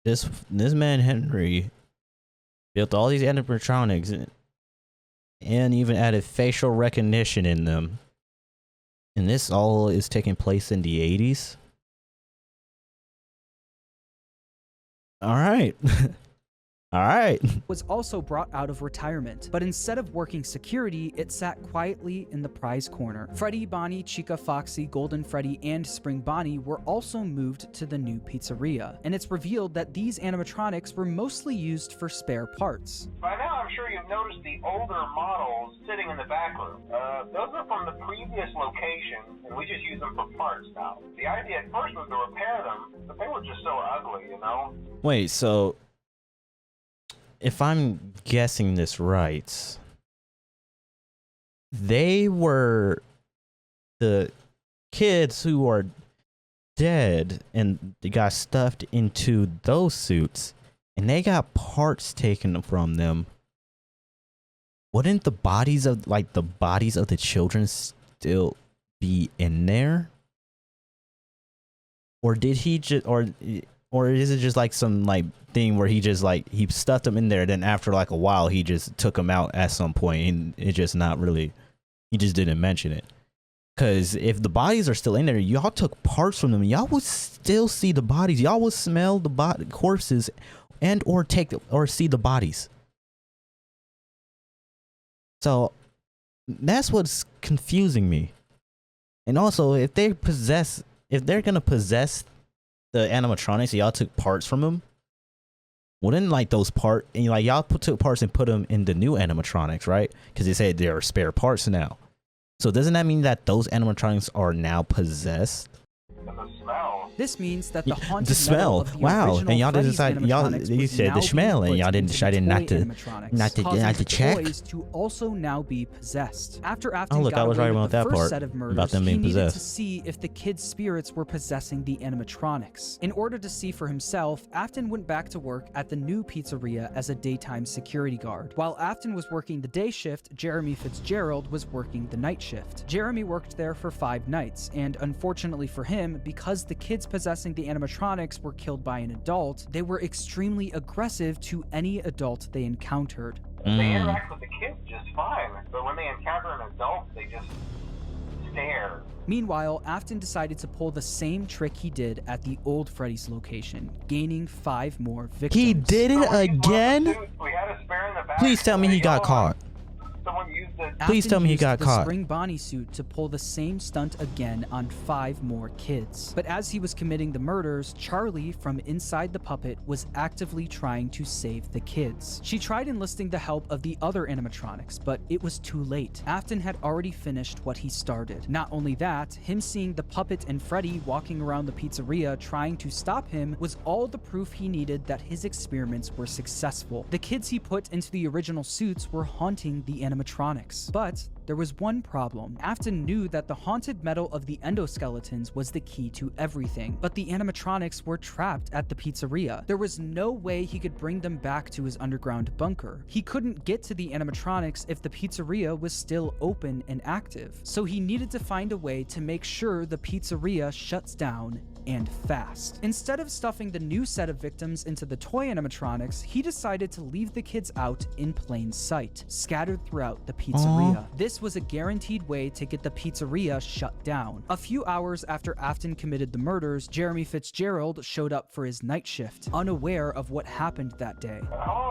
This man Henry built all these animatronics and even added facial recognition in them. And this all is taking place in the 80s. All right. All right. Was also brought out of retirement, but instead of working security, it sat quietly in the prize corner. Freddy, Bonnie, Chica, Foxy, Golden Freddy, and Spring Bonnie were also moved to the new pizzeria, and it's revealed that these animatronics were mostly used for spare parts. By now, I'm sure you've noticed the older models sitting in the back room. Those are from the previous location, and we just use them for parts now. The idea at first was to repair them, but they were just so ugly, you know? Wait, so if I'm guessing this right, they were the kids who are dead and they got stuffed into those suits and they got parts taken from them. Wouldn't the bodies of the children still be in there? Or did he just or is it just like some like thing where he just like he stuffed them in there, then after like a while he just took them out at some point and it just not really, he just didn't mention it? Because if the bodies are still in there, y'all took parts from them, y'all would still see the bodies, y'all would smell the corpses and or see the bodies. So that's what's confusing me. And also, if they're gonna possess the animatronics, y'all took parts from them, Wouldn't like those parts, and like y'all took parts and put them in the new animatronics, right? Because they said there are spare parts now. So doesn't that mean that those animatronics are now possessed? This means that the haunted The smell, metal of the wow! original And y'all Freddy's decided, y'all animatronics you was said now the smell, being and y'all put didn't into decide the not toy to animatronics, not to check. causing the toys to also now be possessed. After Afton Oh look, I got was away right with about the that first part set of murders, about them he being needed to possessed. see if the kids' spirits were possessing the animatronics. In order to see for himself, Afton went back to work at the new pizzeria as a daytime security guard. While Afton was working the day shift, Jeremy Fitzgerald was working the night shift. Jeremy worked there for 5 nights, and unfortunately for him, because the kids possessing the animatronics were killed by an adult, they were extremely aggressive to any adult they encountered. They interact with the kids just fine, but when they encounter an adult, they just stare. Meanwhile, Afton decided to pull the same trick he did at the old Freddy's location, gaining 5 more victims. He did it again? We had a spare in the back. Please tell me he got caught. Someone used it. Please tell me he got the caught. Spring Bonnie suit to pull the same stunt again on 5 more kids. But as he was committing the murders, Charlie from inside the puppet was actively trying to save the kids. She tried enlisting the help of the other animatronics, but it was too late. Afton had already finished what he started. Not only that, him seeing the puppet and Freddy walking around the pizzeria trying to stop him was all the proof he needed that his experiments were successful. The kids he put into the original suits were haunting the animatronics. But there was one problem. Afton knew that the haunted metal of the endoskeletons was the key to everything, but the animatronics were trapped at the pizzeria. There was no way he could bring them back to his underground bunker. He couldn't get to the animatronics if the pizzeria was still open and active, so he needed to find a way to make sure the pizzeria shuts down and fast. Instead of stuffing the new set of victims into the toy animatronics, he decided to leave the kids out in plain sight, scattered throughout the pizzeria. This was a guaranteed way to get the pizzeria shut down. A few hours after Afton committed the murders, Jeremy Fitzgerald showed up for his night shift, unaware of what happened that day. Hello.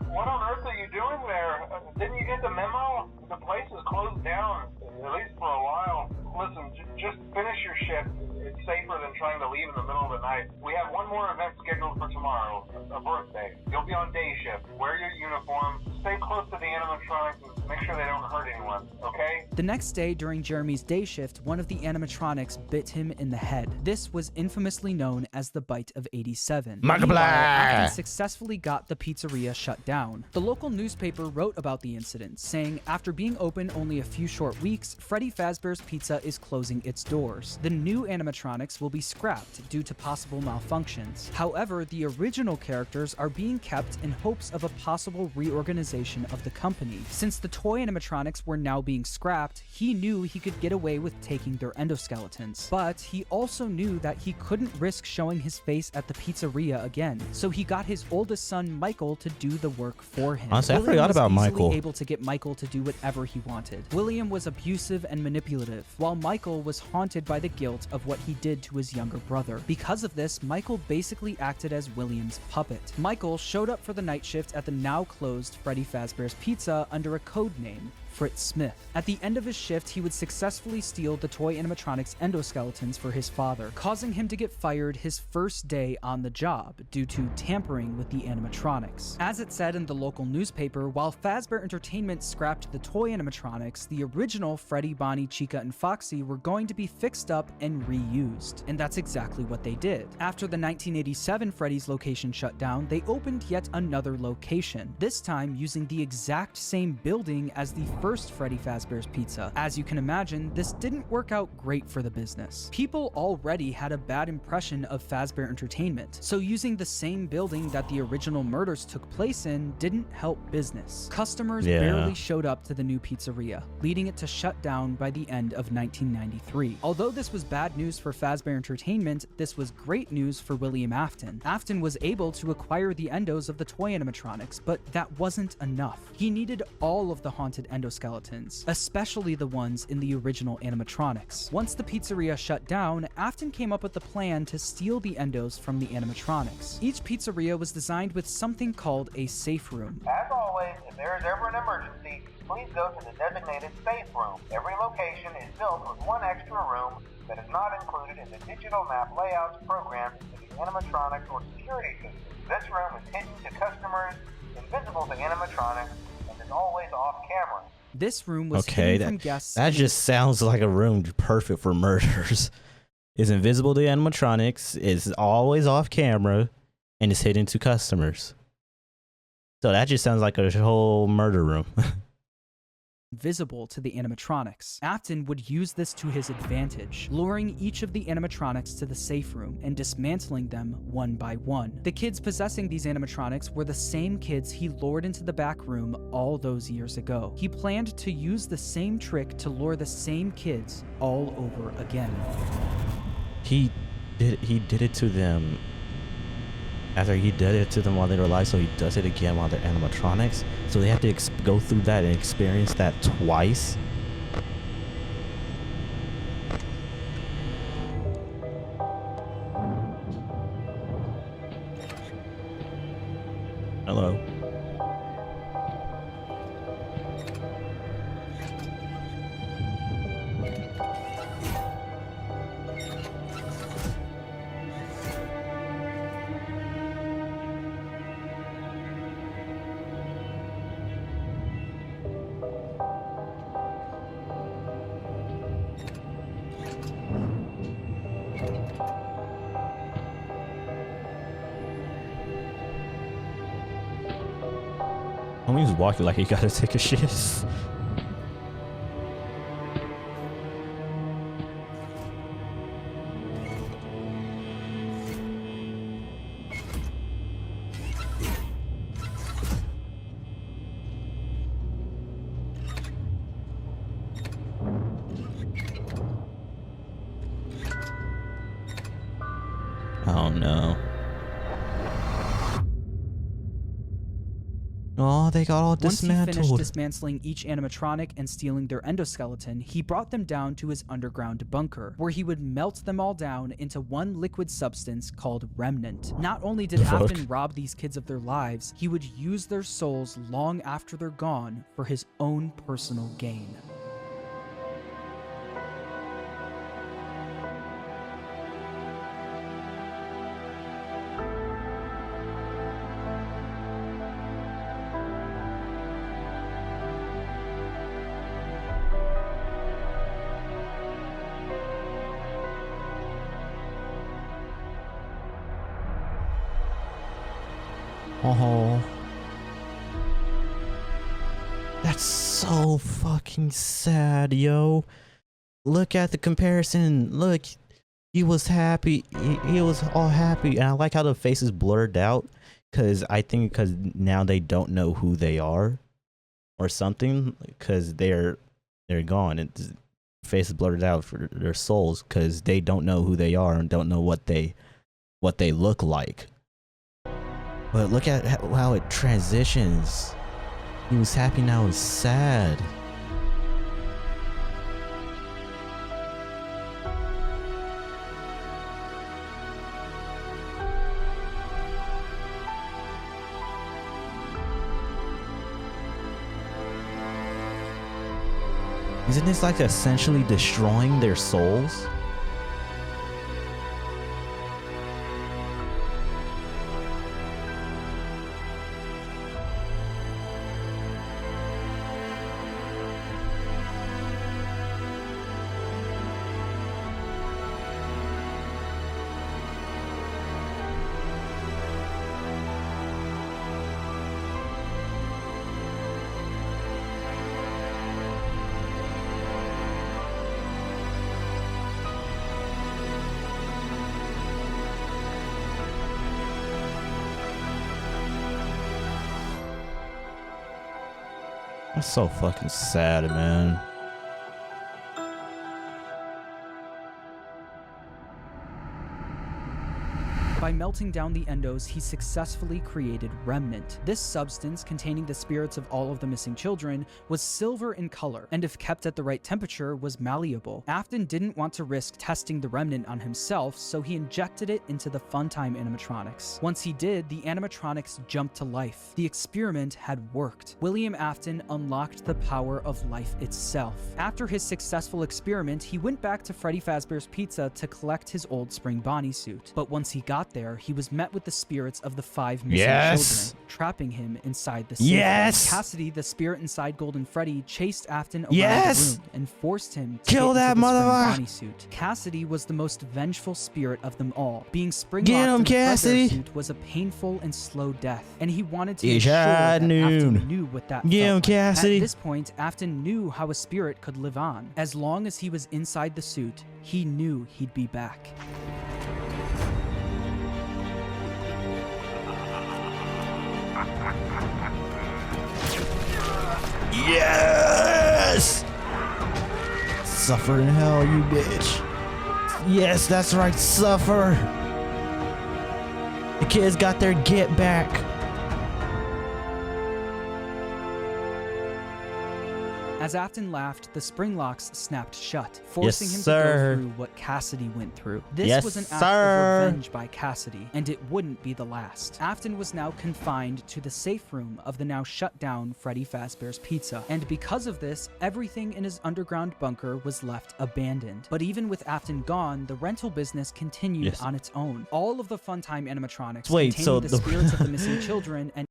What on earth are you doing there? Didn't you get the memo? The place is closed down, at least for a while. Listen, just finish your shift. It's safer than trying to leave in the middle of the night. We have one more event scheduled for tomorrow, a birthday. You'll be on day shift. Wear your uniform. Stay close to the animatronics and make sure they don't hurt anyone, okay? The next day, during Jeremy's day shift, one of the animatronics bit him in the head. This was infamously known as the Bite of 87. Meanwhile, Afton successfully got the pizzeria shut down. The local newspaper wrote about the incident, saying, after being open only a few short weeks, Freddy Fazbear's Pizza is closing its doors. The new animatronics will be scrapped due to possible malfunctions. However, the original characters are being kept in hopes of a possible reorganization of the company. Since the toy animatronics were now being scrapped, he knew he could get away with taking their endoskeletons. But he also knew that he couldn't risk showing his face at the pizzeria again, so he got his oldest son Michael to do the work for him. Honestly, I forgot about Michael. Able to get Michael to do whatever he wanted. William was abusive and manipulative, while Michael was haunted by the guilt of what he did to his younger brother. Because of this, Michael basically acted as William's puppet. Michael showed up for the night shift at the now closed Freddy Fazbear's Pizza under a code name, Fritz Smith. At the end of his shift, he would successfully steal the toy animatronics endoskeletons for his father, causing him to get fired his first day on the job due to tampering with the animatronics. As it said in the local newspaper, while Fazbear Entertainment scrapped the toy animatronics, the original Freddy, Bonnie, Chica, and Foxy were going to be fixed up and reused. And that's exactly what they did. After the 1987 Freddy's location shut down, they opened yet another location, this time using the exact same building as the first Freddy Fazbear's Pizza. As you can imagine, this didn't work out great for the business. People already had a bad impression of Fazbear Entertainment, so using the same building that the original murders took place in didn't help business. Customers barely showed up to the new pizzeria, leading it to shut down by the end of 1993. Although this was bad news for Fazbear Entertainment, this was great news for William Afton. Afton was able to acquire the endos of the toy animatronics, but that wasn't enough. He needed all of the haunted endoskeletons, especially the ones in the original animatronics. Once the pizzeria shut down, Afton came up with a plan to steal the endos from the animatronics. Each pizzeria was designed with something called a safe room. As always, if there is ever an emergency, please go to the designated safe room. Every location is built with one extra room that is not included in the digital map layouts programmed into the animatronics or security system. This room is hidden to customers, invisible to animatronics, and is always off camera. This room was hidden from guests. That just sounds like a room perfect for murders. It's invisible to animatronics, is always off camera, and is hidden to customers. So that just sounds like a whole murder room. Visible to the animatronics. Afton would use this to his advantage, luring each of the animatronics to the safe room and dismantling them one by one. The kids possessing these animatronics were the same kids he lured into the back room all those years ago. He planned to use the same trick to lure the same kids all over again. He did it to them after he did it to them while they were alive, so he does it again while they're animatronics. So they have to go through that and experience that twice. Hello. Homie's walking like he gotta take a shit. Oh no. Oh, they got all dismantled. Once he finished dismantling each animatronic and stealing their endoskeleton, he brought them down to his underground bunker, where he would melt them all down into one liquid substance called Remnant. Not only did Afton rob these kids of their lives, he would use their souls long after they're gone for his own personal gain. Oh, that's so fucking sad, yo. Look at the comparison. Look, he was happy. He was all happy, and I like how the face is blurred out, because I think because now they don't know who they are, or something, because they're gone. It's face is blurred out for their souls, because they don't know who they are and don't know what they look like. But look at how it transitions. He was happy, now he's sad. Isn't this like essentially destroying their souls? That's so fucking sad, man. By melting down the endos, he successfully created Remnant. This substance, containing the spirits of all of the missing children, was silver in color, and if kept at the right temperature, was malleable. Afton didn't want to risk testing the Remnant on himself, so he injected it into the Funtime animatronics. Once he did, the animatronics jumped to life. The experiment had worked. William Afton unlocked the power of life itself. After his successful experiment, he went back to Freddy Fazbear's Pizza to collect his old Spring Bonnie suit. But once he got there, he was met with the spirits of the 5 missing children, trapping him inside the safe. Cassidy, the spirit inside Golden Freddy, chased Afton around the room and forced him to kill that Spring motherfucker. Bonnie suit. Cassidy was the most vengeful spirit of them all. Being spring Get him, locked in the Cassidy. Fredbear suit was a painful and slow death, and he wanted to It's ensure that high noon. Afton knew what that Get him, felt like. Cassidy. At this point, Afton knew how a spirit could live on. As long as he was inside the suit, he knew he'd be back. Yes! Suffer in hell, you bitch. Yes, that's right, suffer. The kids got their get back. As Afton laughed, the spring locks snapped shut, forcing him to sir. go through what Cassidy went through. This was an act of revenge by Cassidy, and it wouldn't be the last. Afton was now confined to the safe room of the now shut down Freddy Fazbear's Pizza, and because of this, everything in his underground bunker was left abandoned. But even with Afton gone, the rental business continued on its own. All of the Funtime animatronics containing the spirits of the missing children and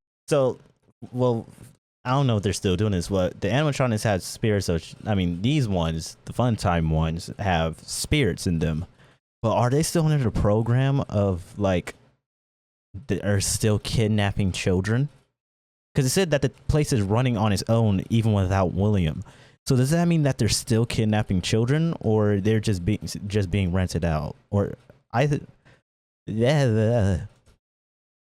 I don't know if they're still doing this. What the animatronics have spirits of, I mean, these ones, the Funtime ones, have spirits in them. But are they still under the program of like, that are still kidnapping children? Because it said that the place is running on its own even without William. So does that mean that they're still kidnapping children, or they're just being rented out? Or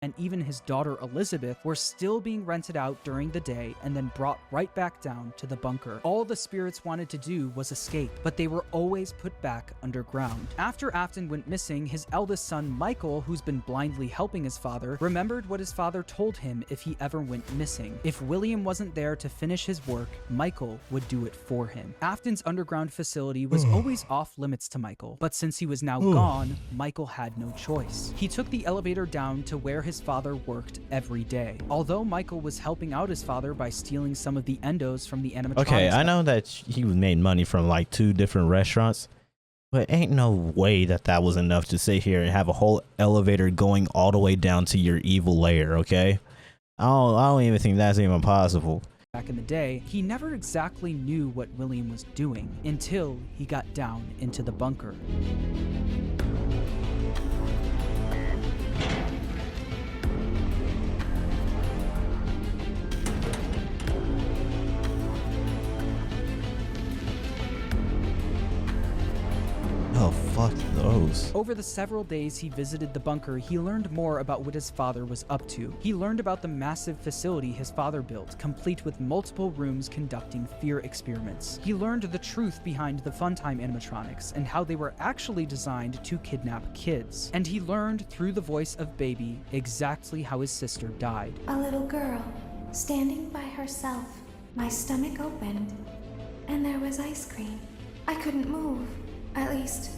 and even his daughter Elizabeth were still being rented out during the day and then brought right back down to the bunker. All the spirits wanted to do was escape, but they were always put back underground. After Afton went missing, his eldest son Michael, who's been blindly helping his father, remembered what his father told him if he ever went missing. If William wasn't there to finish his work, Michael would do it for him. Afton's underground facility was always off limits to Michael, but since he was now gone, Michael had no choice. He took the elevator down to where his father worked every day. Although Michael was helping out his father by stealing some of the endos from the animatronics. Okay, I know that he made money from like 2 different restaurants, but ain't no way that that was enough to sit here and have a whole elevator going all the way down to your evil lair, okay? I don't even think that's even possible. Back in the day, he never exactly knew what William was doing until he got down into the bunker. Oh, fuck those. Over the several days he visited the bunker, he learned more about what his father was up to. He learned about the massive facility his father built, complete with multiple rooms conducting fear experiments. He learned the truth behind the Funtime animatronics and how they were actually designed to kidnap kids. And he learned through the voice of Baby exactly how his sister died. A little girl, standing by herself. My stomach opened, and there was ice cream. I couldn't move. At least,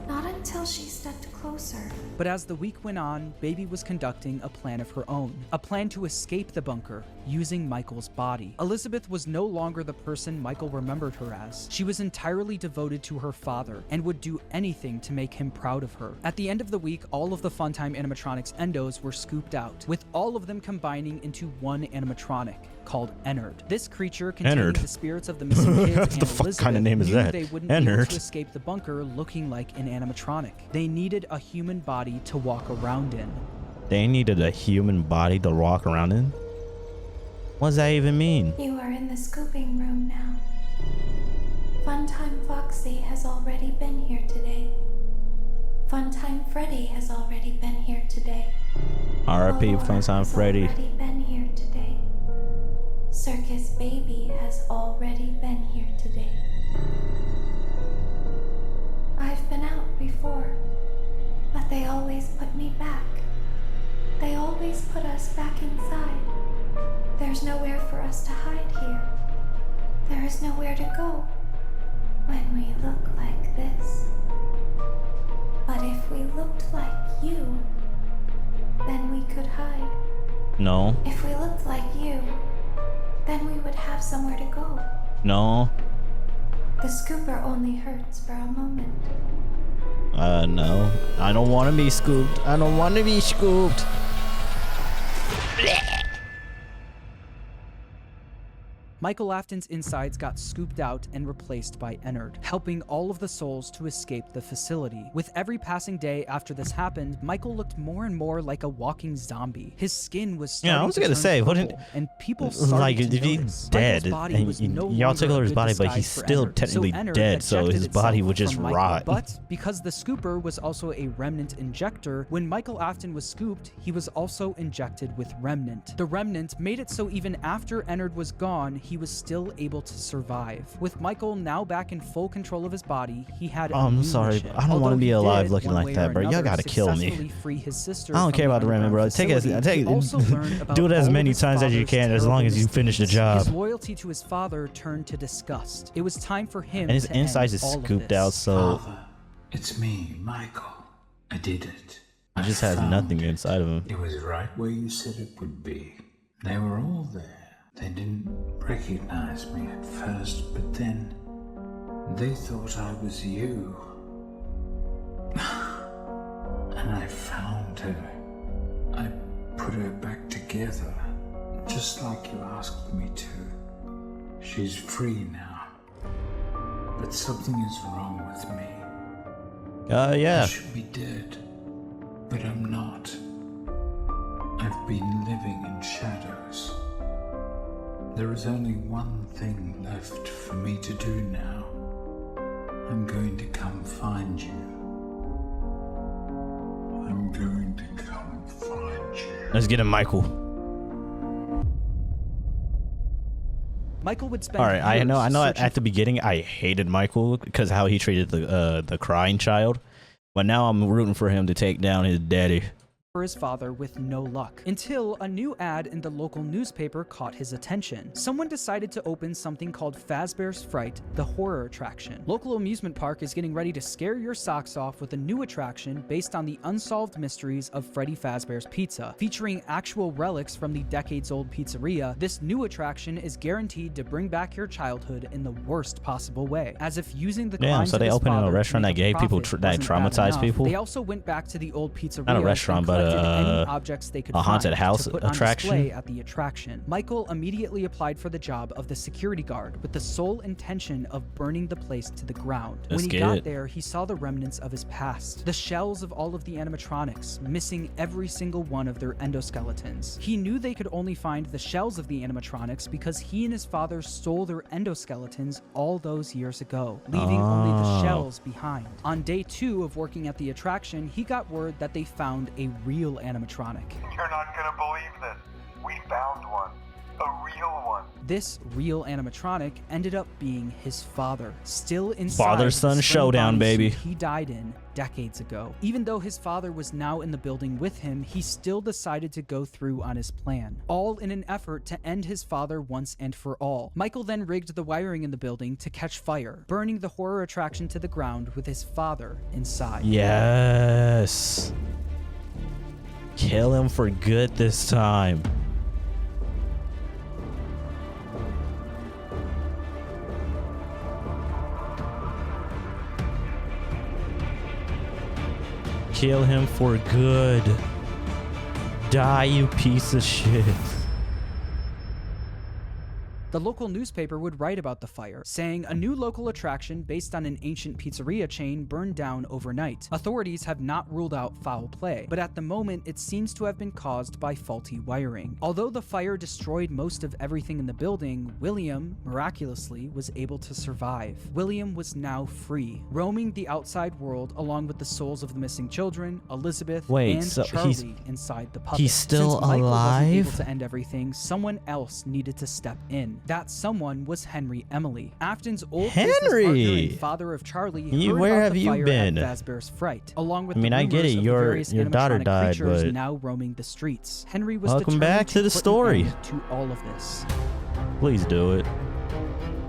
not until she stepped closer. But as the week went on, Baby was conducting a plan of her own. A plan to escape the bunker, using Michael's body. Elizabeth was no longer the person Michael remembered her as. She was entirely devoted to her father, and would do anything to make him proud of her. At the end of the week, all of the Funtime animatronics endos were scooped out, with all of them combining into one animatronic, called Ennard. This creature, containing the spirits of the missing kids and the fuck Elizabeth, kind of name is knew that? they wouldn't be able Ennard. to escape the bunker looking like an animatronic. They needed a human body to walk around in. They needed a human body to walk around in? What does that even mean? You are in the scooping room now. Funtime Foxy has already been here today. Funtime Freddy has already been here today. R.I.P. Aurora Funtime has Freddy. already been here today. Circus Baby has already been here today. I've been out before, but they always put me back. always put us back inside. There's nowhere for us to hide here. There is nowhere to go when we look like this. But if we looked like you, then we could hide. No. If we looked like you, then we would have somewhere to go. No. The scooper only hurts for a moment. No. I don't want to be scooped. I don't want to be scooped. Michael Afton's insides got scooped out and replaced by Ennard, helping all of the souls to escape the facility. With every passing day after this happened, Michael looked more and more like a walking zombie. His skin was starting I was gonna say, wouldn't and people started like to if he's notice. dead Michael's body was no y'all took longer over a his good body, but disguise he's for still Ennard. technically Ennard dead, so ejected his body itself would just from Michael. rot. But because the scooper was also a remnant injector, when Michael Afton was scooped, he was also injected with remnant. The remnant made it so even after Ennard was gone, he was still able to survive. With Michael now back in full control of his body, he had a I'm new sorry, mission. but I don't want to Although be he alive did, looking one like way that, or bro. Y'all another, gotta kill me. successfully free his sister I don't from care the about the remnant, bro. underground facility, he also learned about do it as all of many his times as you father's can, as long terrible as you finish the misdeeds. job. His loyalty to his father turned to disgust. It was time for him And his to end insides is all of scooped this. out, so Father, it's me, Michael. I did it. he just I has found nothing it. inside of him. It was right where you said it would be. They were all there. They didn't recognize me at first, but then they thought I was you. And I found her. I put her back together, just like you asked me to. She's free now. But something is wrong with me. Yeah. I should be dead, but I'm not. I've been living in shadows. There is only one thing left for me to do now. I'm going to come find you. I'm going to come find you. Let's get him, Michael. Michael would spend All right, I know. years At the beginning, I hated Michael because how he treated the crying child, but now I'm rooting for him to take down his daddy. for his father with no luck, until a new ad in the local newspaper caught his attention. Someone decided to open something called Fazbear's Fright, the horror attraction. Local amusement park is getting ready to scare your socks off with a new attraction based on the unsolved mysteries of Freddy Fazbear's Pizza. Featuring actual relics from the decades-old pizzeria, this new attraction is guaranteed to bring back your childhood in the worst possible way, as if using the Damn, crimes so of they his opened a father to restaurant make that a gave people profit that wasn't bad traumatized enough. people? They also went back to the old pizzeria Not a restaurant, but any objects they could a haunted find house to put on attraction? display at the attraction. Michael immediately applied for the job of the security guard with the sole intention of burning the place to the ground. Let's When he get got it. there, he saw the remnants of his past, the shells of all of the animatronics, missing every single one of their endoskeletons. He knew they could only find the shells of the animatronics because he and his father stole their endoskeletons all those years ago, leaving only the shells behind. On day 2 of working at the attraction, he got word that they found a real animatronic. You're not gonna believe this. We found one. A real one. This real animatronic ended up being his father, still inside Father-son the showdown, spring body baby. suit he died in decades ago. Even though his father was now in the building with him, he still decided to go through on his plan, all in an effort to end his father once and for all. Michael then rigged the wiring in the building to catch fire, burning the horror attraction to the ground with his father inside. Yes. Kill him for good this time. Kill him for good. Die, you piece of shit. The local newspaper would write about the fire, saying a new local attraction based on an ancient pizzeria chain burned down overnight. Authorities have not ruled out foul play, but at the moment it seems to have been caused by faulty wiring. Although the fire destroyed most of everything in the building, William, miraculously, was able to survive. William was now free, roaming the outside world along with the souls of the missing children, Elizabeth, Wait, and so Charlie inside the puppet. he's still Since Michael wasn't alive? able to end everything, someone else needed to step in. That someone was Henry Emily, Afton's old Henry! business partner and father of Charlie. Where have you been? Fazbear's Fright, along with I mean, the I get it. rumors of the Your various daughter animatronic died, creatures but now roaming the streets. Henry was welcome determined back to the put an story. end to all of this. Please do it.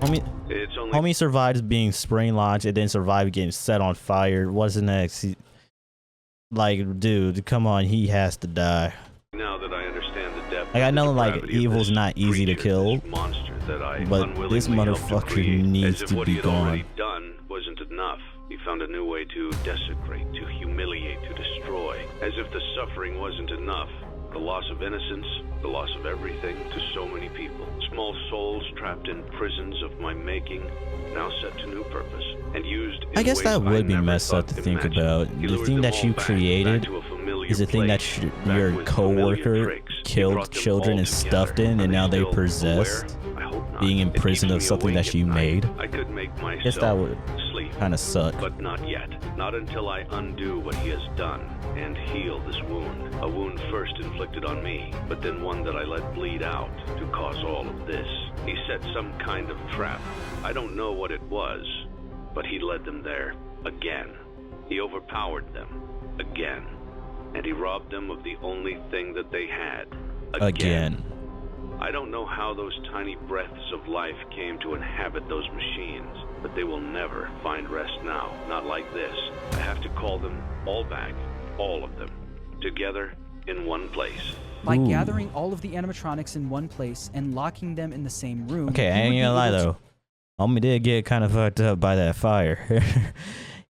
Homie survived being spring launched and then survived getting set on fire. What's next? Like, dude, come on, he has to die. Now that I understand the depth Like, I know, of the like, gravity of evil's this not easy to creature, kill, this monster that I but this unwillingly helped to motherfucker create, needs as if to what be he had gone. already done wasn't enough. He found a new way to desecrate, to humiliate, to destroy. As if the suffering wasn't enough. The loss of innocence, the loss of everything to so many people. Small souls trapped in prisons of my making, now set to new purpose, and used in I guess ways that would be never messed up thought to think imagined. about. He The lured thing them that all you back created to a familiar is the thing that place, back your with coworker familiar tricks. He killed brought them children all and together. stuffed in, Are and now they still possessed, aware? I hope not. being It imprisoned keeps of me something awake that you at night. made. I could make myself I guess that would sleep, kind of suck. but not yet. Not until I undo what he has done and heal this wound. A wound first inflicted on me, but then one that I let bleed out to cause all of this. He set some kind of trap. I don't know what it was, but he led them there again. He overpowered them again, and he robbed them of the only thing that they had again. I don't know how those tiny breaths of life came to inhabit those machines, but they will never find rest now, not like this. I have to call them all back, all of them, together in one place. By gathering all of the animatronics in one place and locking them in the same room. Okay, I ain't gonna lie though. Homie did get kind of fucked up by that fire.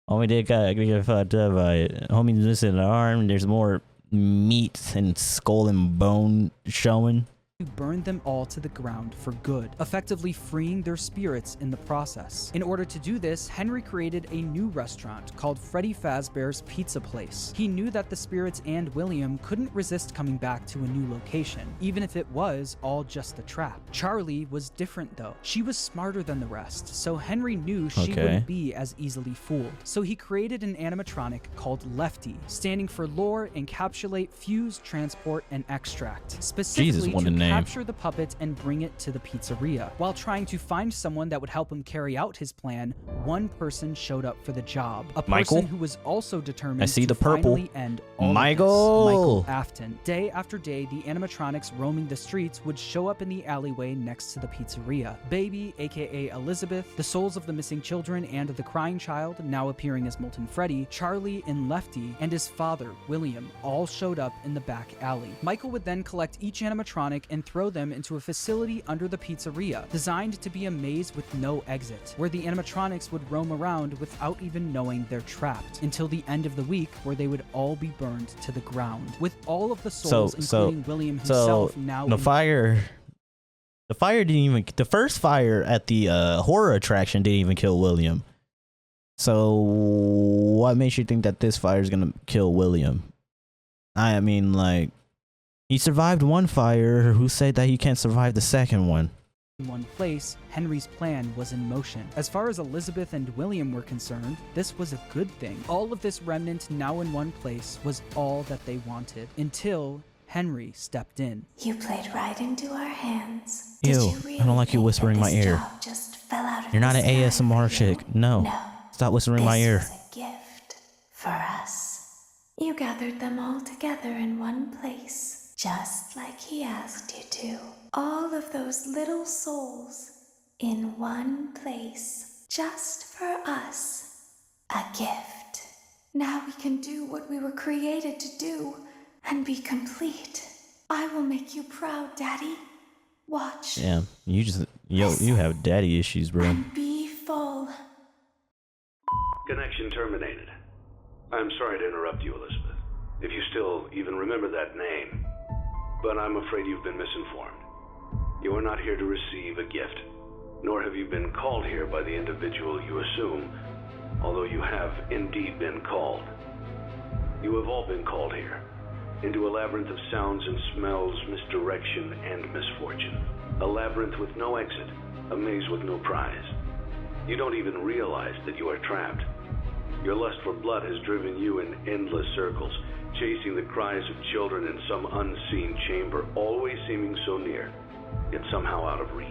Homie did get fucked up by it. Homie's missing an arm. There's more meat and skull and bone showing. To burn them all to the ground for good, effectively freeing their spirits in the process. In order to do this, Henry created a new restaurant called Freddy Fazbear's Pizza Place. He knew that the spirits and William couldn't resist coming back to a new location, even if it was all just a trap. Charlie was different though. She was smarter than the rest, so Henry knew she wouldn't be as easily fooled. So he created an animatronic called Lefty, standing for Lure, Encapsulate, Fuse, Transport, and Extract. Specifically to capture the puppet and bring it to the pizzeria. While trying to find someone that would help him carry out his plan, one person showed up for the job. A person who was also determined to finally end all of this. Michael Afton. Day after day, the animatronics roaming the streets would show up in the alleyway next to the pizzeria. Baby, aka Elizabeth, the souls of the missing children and the crying child, now appearing as Molten Freddy, Charlie and Lefty, and his father, William, all showed up in the back alley. Michael would then collect each animatronic and throw them into a facility under the pizzeria, designed to be a maze with no exit, where the animatronics would roam around without even knowing they're trapped, until the end of the week, where they would all be burned to the ground, with all of the souls, including William himself, now the fire didn't even, the first fire at the horror attraction didn't even kill William. So what makes you think that this fire is gonna kill William? I mean, like, he survived one fire. Who said that he can't survive the second one? In one place, Henry's plan was in motion. As far as Elizabeth and William were concerned, this was a good thing. All of this remnant now in one place was all that they wanted, until Henry stepped in. You played right into our hands. Ew, I don't like you whispering in my ear. You're not an ASMR chick. No. Stop whispering in my ear. This was a gift for us. You gathered them all together in one place, just like he asked you to. All of those little souls in one place, just for us. A gift. Now we can do what we were created to do and be complete. I will make you proud, Daddy. Watch. Yeah, you have daddy issues, bro. And be full. Connection terminated. I'm sorry to interrupt you, Elizabeth, if you still even remember that name, but I'm afraid you've been misinformed. You are not here to receive a gift, nor have you been called here by the individual you assume, although you have indeed been called. You have all been called here, into a labyrinth of sounds and smells, misdirection, and misfortune. A labyrinth with no exit, a maze with no prize. You don't even realize that you are trapped. Your lust for blood has driven you in endless circles, chasing the cries of children in some unseen chamber, always seeming so near, yet somehow out of reach.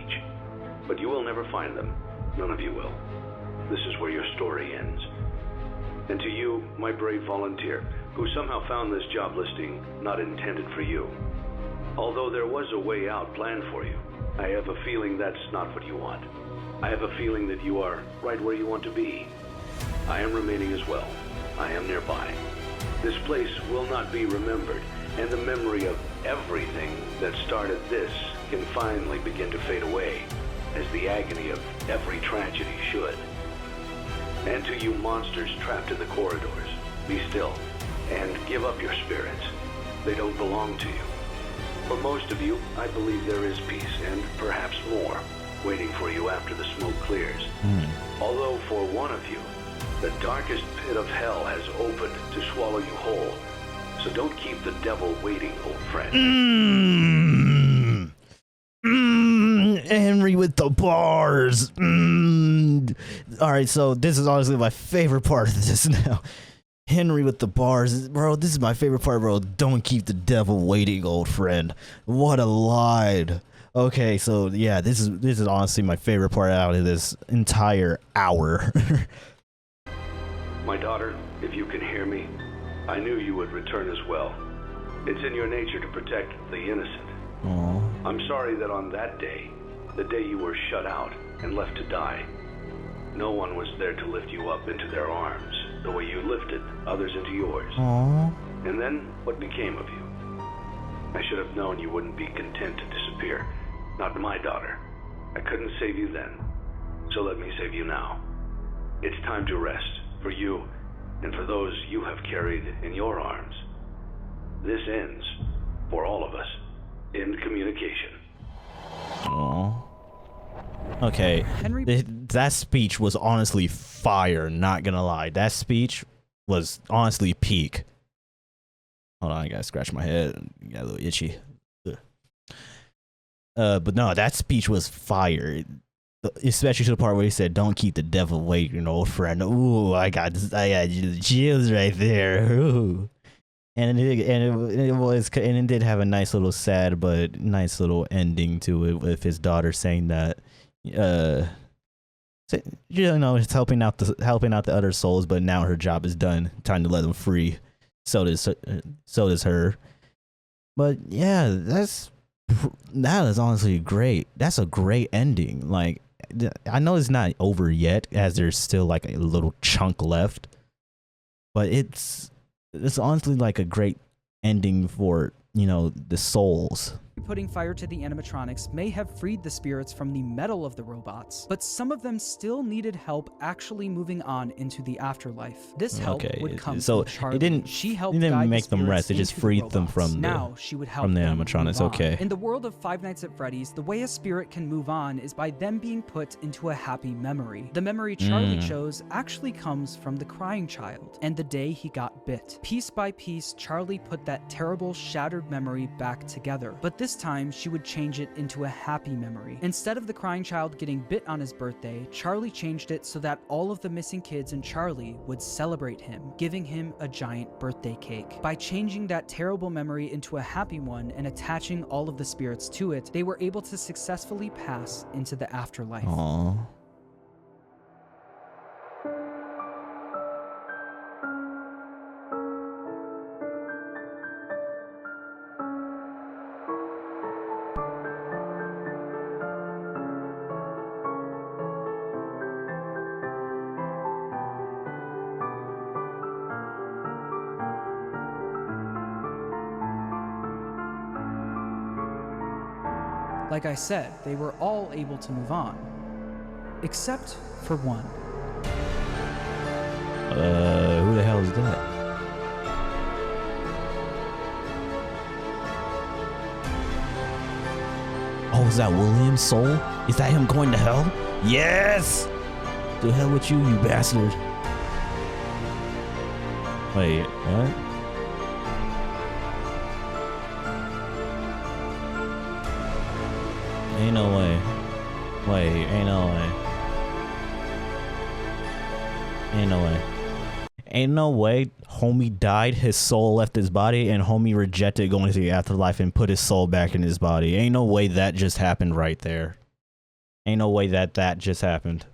but you will never find them. None of you will. This is where your story ends. And to you, my brave volunteer, who somehow found this job listing not intended for you. Although there was a way out planned for you, I have a feeling that's not what you want. I have a feeling that you are right where you want to be. I am remaining as well. I am nearby. This place will not be remembered, and the memory of everything that started this can finally begin to fade away, as the agony of every tragedy should. And to you monsters trapped in the corridors, be still, and give up your spirits. They don't belong to you. For most of you, I believe there is peace, and perhaps more, waiting for you after the smoke clears. Although for one of you, the darkest pit of hell has opened to swallow you whole. So don't keep the devil waiting, old friend. Henry with the bars. Alright, so this is honestly my favorite part of this now. Henry with the bars. Bro, this is my favorite part, bro. Don't keep the devil waiting, old friend. What a line. Okay, so yeah, this is honestly my favorite part out of this entire hour. My daughter, if you can hear me, I knew you would return as well. It's in your nature to protect the innocent. Aww. I'm sorry that on that day, the day you were shut out and left to die, no one was there to lift you up into their arms, the way you lifted others into yours. Aww. And then, what became of you? I should have known you wouldn't be content to disappear. Not my daughter. I couldn't save you then, so let me save you now. It's time to rest, for you, and for those you have carried in your arms. This ends, for all of us, in communication. Aww. Okay, that speech was honestly fire, not gonna lie. That speech was honestly peak. Hold on, I gotta scratch my head. Got a little itchy. But no, that speech was fire. Especially to the part where he said, "Don't keep the devil waiting, old friend." Ooh, I got chills right there. Ooh. And it did have a nice little sad but nice little ending to it, with his daughter saying that, it's helping out the other souls, but now her job is done. Time to let them free. So does her. But yeah, that is honestly great. That's a great ending. Like, I know it's not over yet, as there's still like a little chunk left, but it's honestly like a great ending for, the souls. Putting fire to the animatronics may have freed the spirits from the metal of the robots, but some of them still needed help actually moving on into the afterlife. This help would come from Charlie. It didn't make them rest, it just freed them from the animatronics. Okay. In the world of Five Nights at Freddy's, the way a spirit can move on is by them being put into a happy memory. The memory Charlie chose actually comes from the crying child and the day he got bit. Piece by piece, Charlie put that terrible, shattered memory back together, but this time she would change it into a happy memory. Instead of the crying child getting bit on his birthday, Charlie changed it so that all of the missing kids and Charlie would celebrate him, giving him a giant birthday cake. By changing that terrible memory into a happy one and attaching all of the spirits to it, they were able to successfully pass into the afterlife. Aww. Like I said, they were all able to move on. Except for one. Who the hell is that? Oh, is that William's soul? Is that him going to hell? Yes! To hell with you, you bastard. Wait, what? Ain't no way. Wait, ain't no way. Ain't no way. Ain't no way homie died, his soul left his body, and homie rejected going to the afterlife and put his soul back in his body. Ain't no way that just happened right there. Ain't no way that that just happened.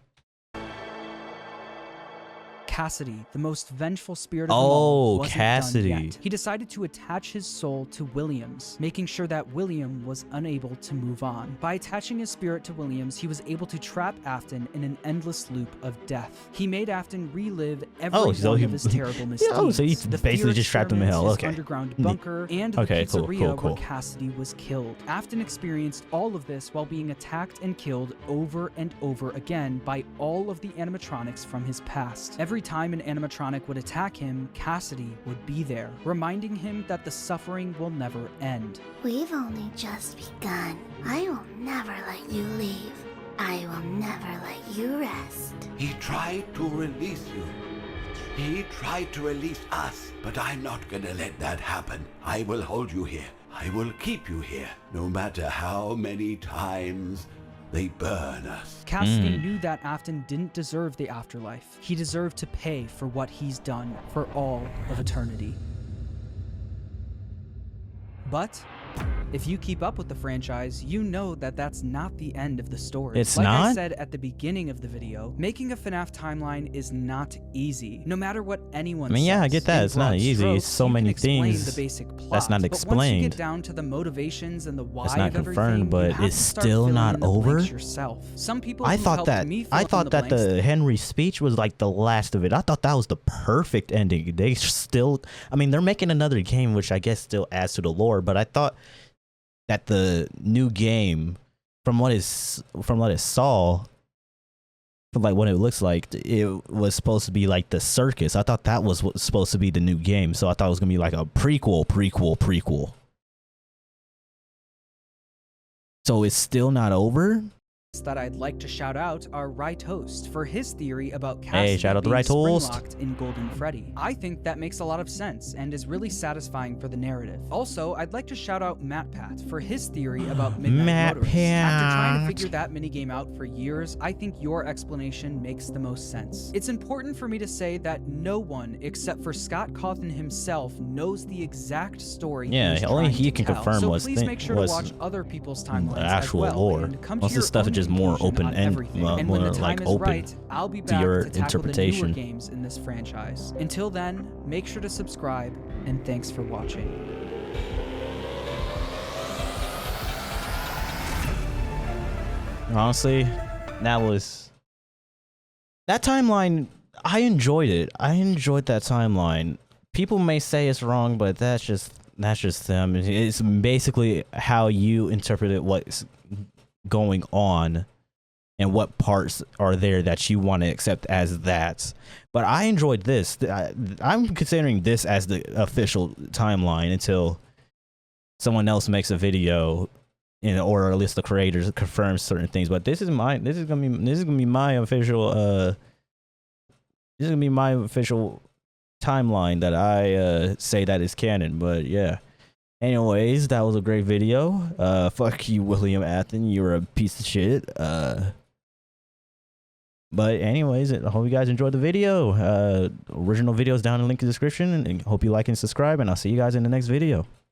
Cassidy, the most vengeful spirit of them all, wasn't Cassidy. done yet. He decided to attach his soul to William's, making sure that William was unable to move on. By attaching his spirit to William's, he was able to trap Afton in an endless loop of death. He made Afton relive every one of his terrible misdeeds. So he The basically fear just trapped him in hell. experiments, Okay. his underground bunker, and the Okay, pizzeria cool. where Cassidy was killed. Afton experienced all of this while being attacked and killed over and over again by all of the animatronics from his past. Every time an animatronic would attack him, Cassidy would be there, reminding him that the suffering will never end. We've only just begun. I will never let you leave. I will never let you rest. He tried to release you. He tried to release us, but I'm not gonna let that happen. I will hold you here. I will keep you here, no matter how many times they burn us. Cassidy knew that Afton didn't deserve the afterlife. He deserved to pay for what he's done for all of eternity. But if you keep up with the franchise, you know that that's not the end of the story. It's like not? I said at the beginning of the video, making a FNAF timeline is not easy, no matter what anyone I mean, yeah, I says. get that. In It's not broad easy. strokes, It's so you can many explain things the basic plot, that's not but once you explained. get down to the motivations and the why It's not of confirmed, everything, but you have it's to start still filling not in the over? blanks yourself. Some people I who thought helped that me fill I in thought the that blanks the Henry speech was like the last of it. I thought that was the perfect ending. They still, I mean, they're making another game, which I guess still adds to the lore. But I thought that the new game, from what it saw, from like what it looks like, it was supposed to be like the circus. I thought that was supposed to be the new game. So I thought it was gonna be like a prequel. So it's still not over? that I'd like to shout out are Right Host for his theory about Cassidy shout out to being Right Host. spring-locked in Golden Freddy. I think that makes a lot of sense and is really satisfying for the narrative. Also, I'd like to shout out MatPat for his theory about Midnight Motorist. After trying to figure that minigame out for years, I think your explanation makes the most sense. It's important for me to say that no one except for Scott Cawthon himself knows the exact story. Yeah, only he can confirm so what's please make sure to watch other people's timelines the actual as well, lore. and come Most to of this your stuff is own just more conclusion open on and everything. And more when the time like is open right, I'll be to back your to tackle interpretation. the newer games in this franchise. Until then, make sure to subscribe, and thanks for watching. Honestly, that timeline, I enjoyed it. I enjoyed that timeline. People may say it's wrong, but that's just them. It's basically how you interpret what's going on and what parts are there that you want to accept as that. But I enjoyed this. I'm considering this as the official timeline until someone else makes a video, or at least the creators confirm certain things. But this is gonna be my official timeline that I say that is canon. But yeah. Anyways, that was a great video. Fuck you, William Afton. You're a piece of shit. But anyways, I hope you guys enjoyed the video. Original videos down in the link in the description, and hope you like and subscribe, and I'll see you guys in the next video.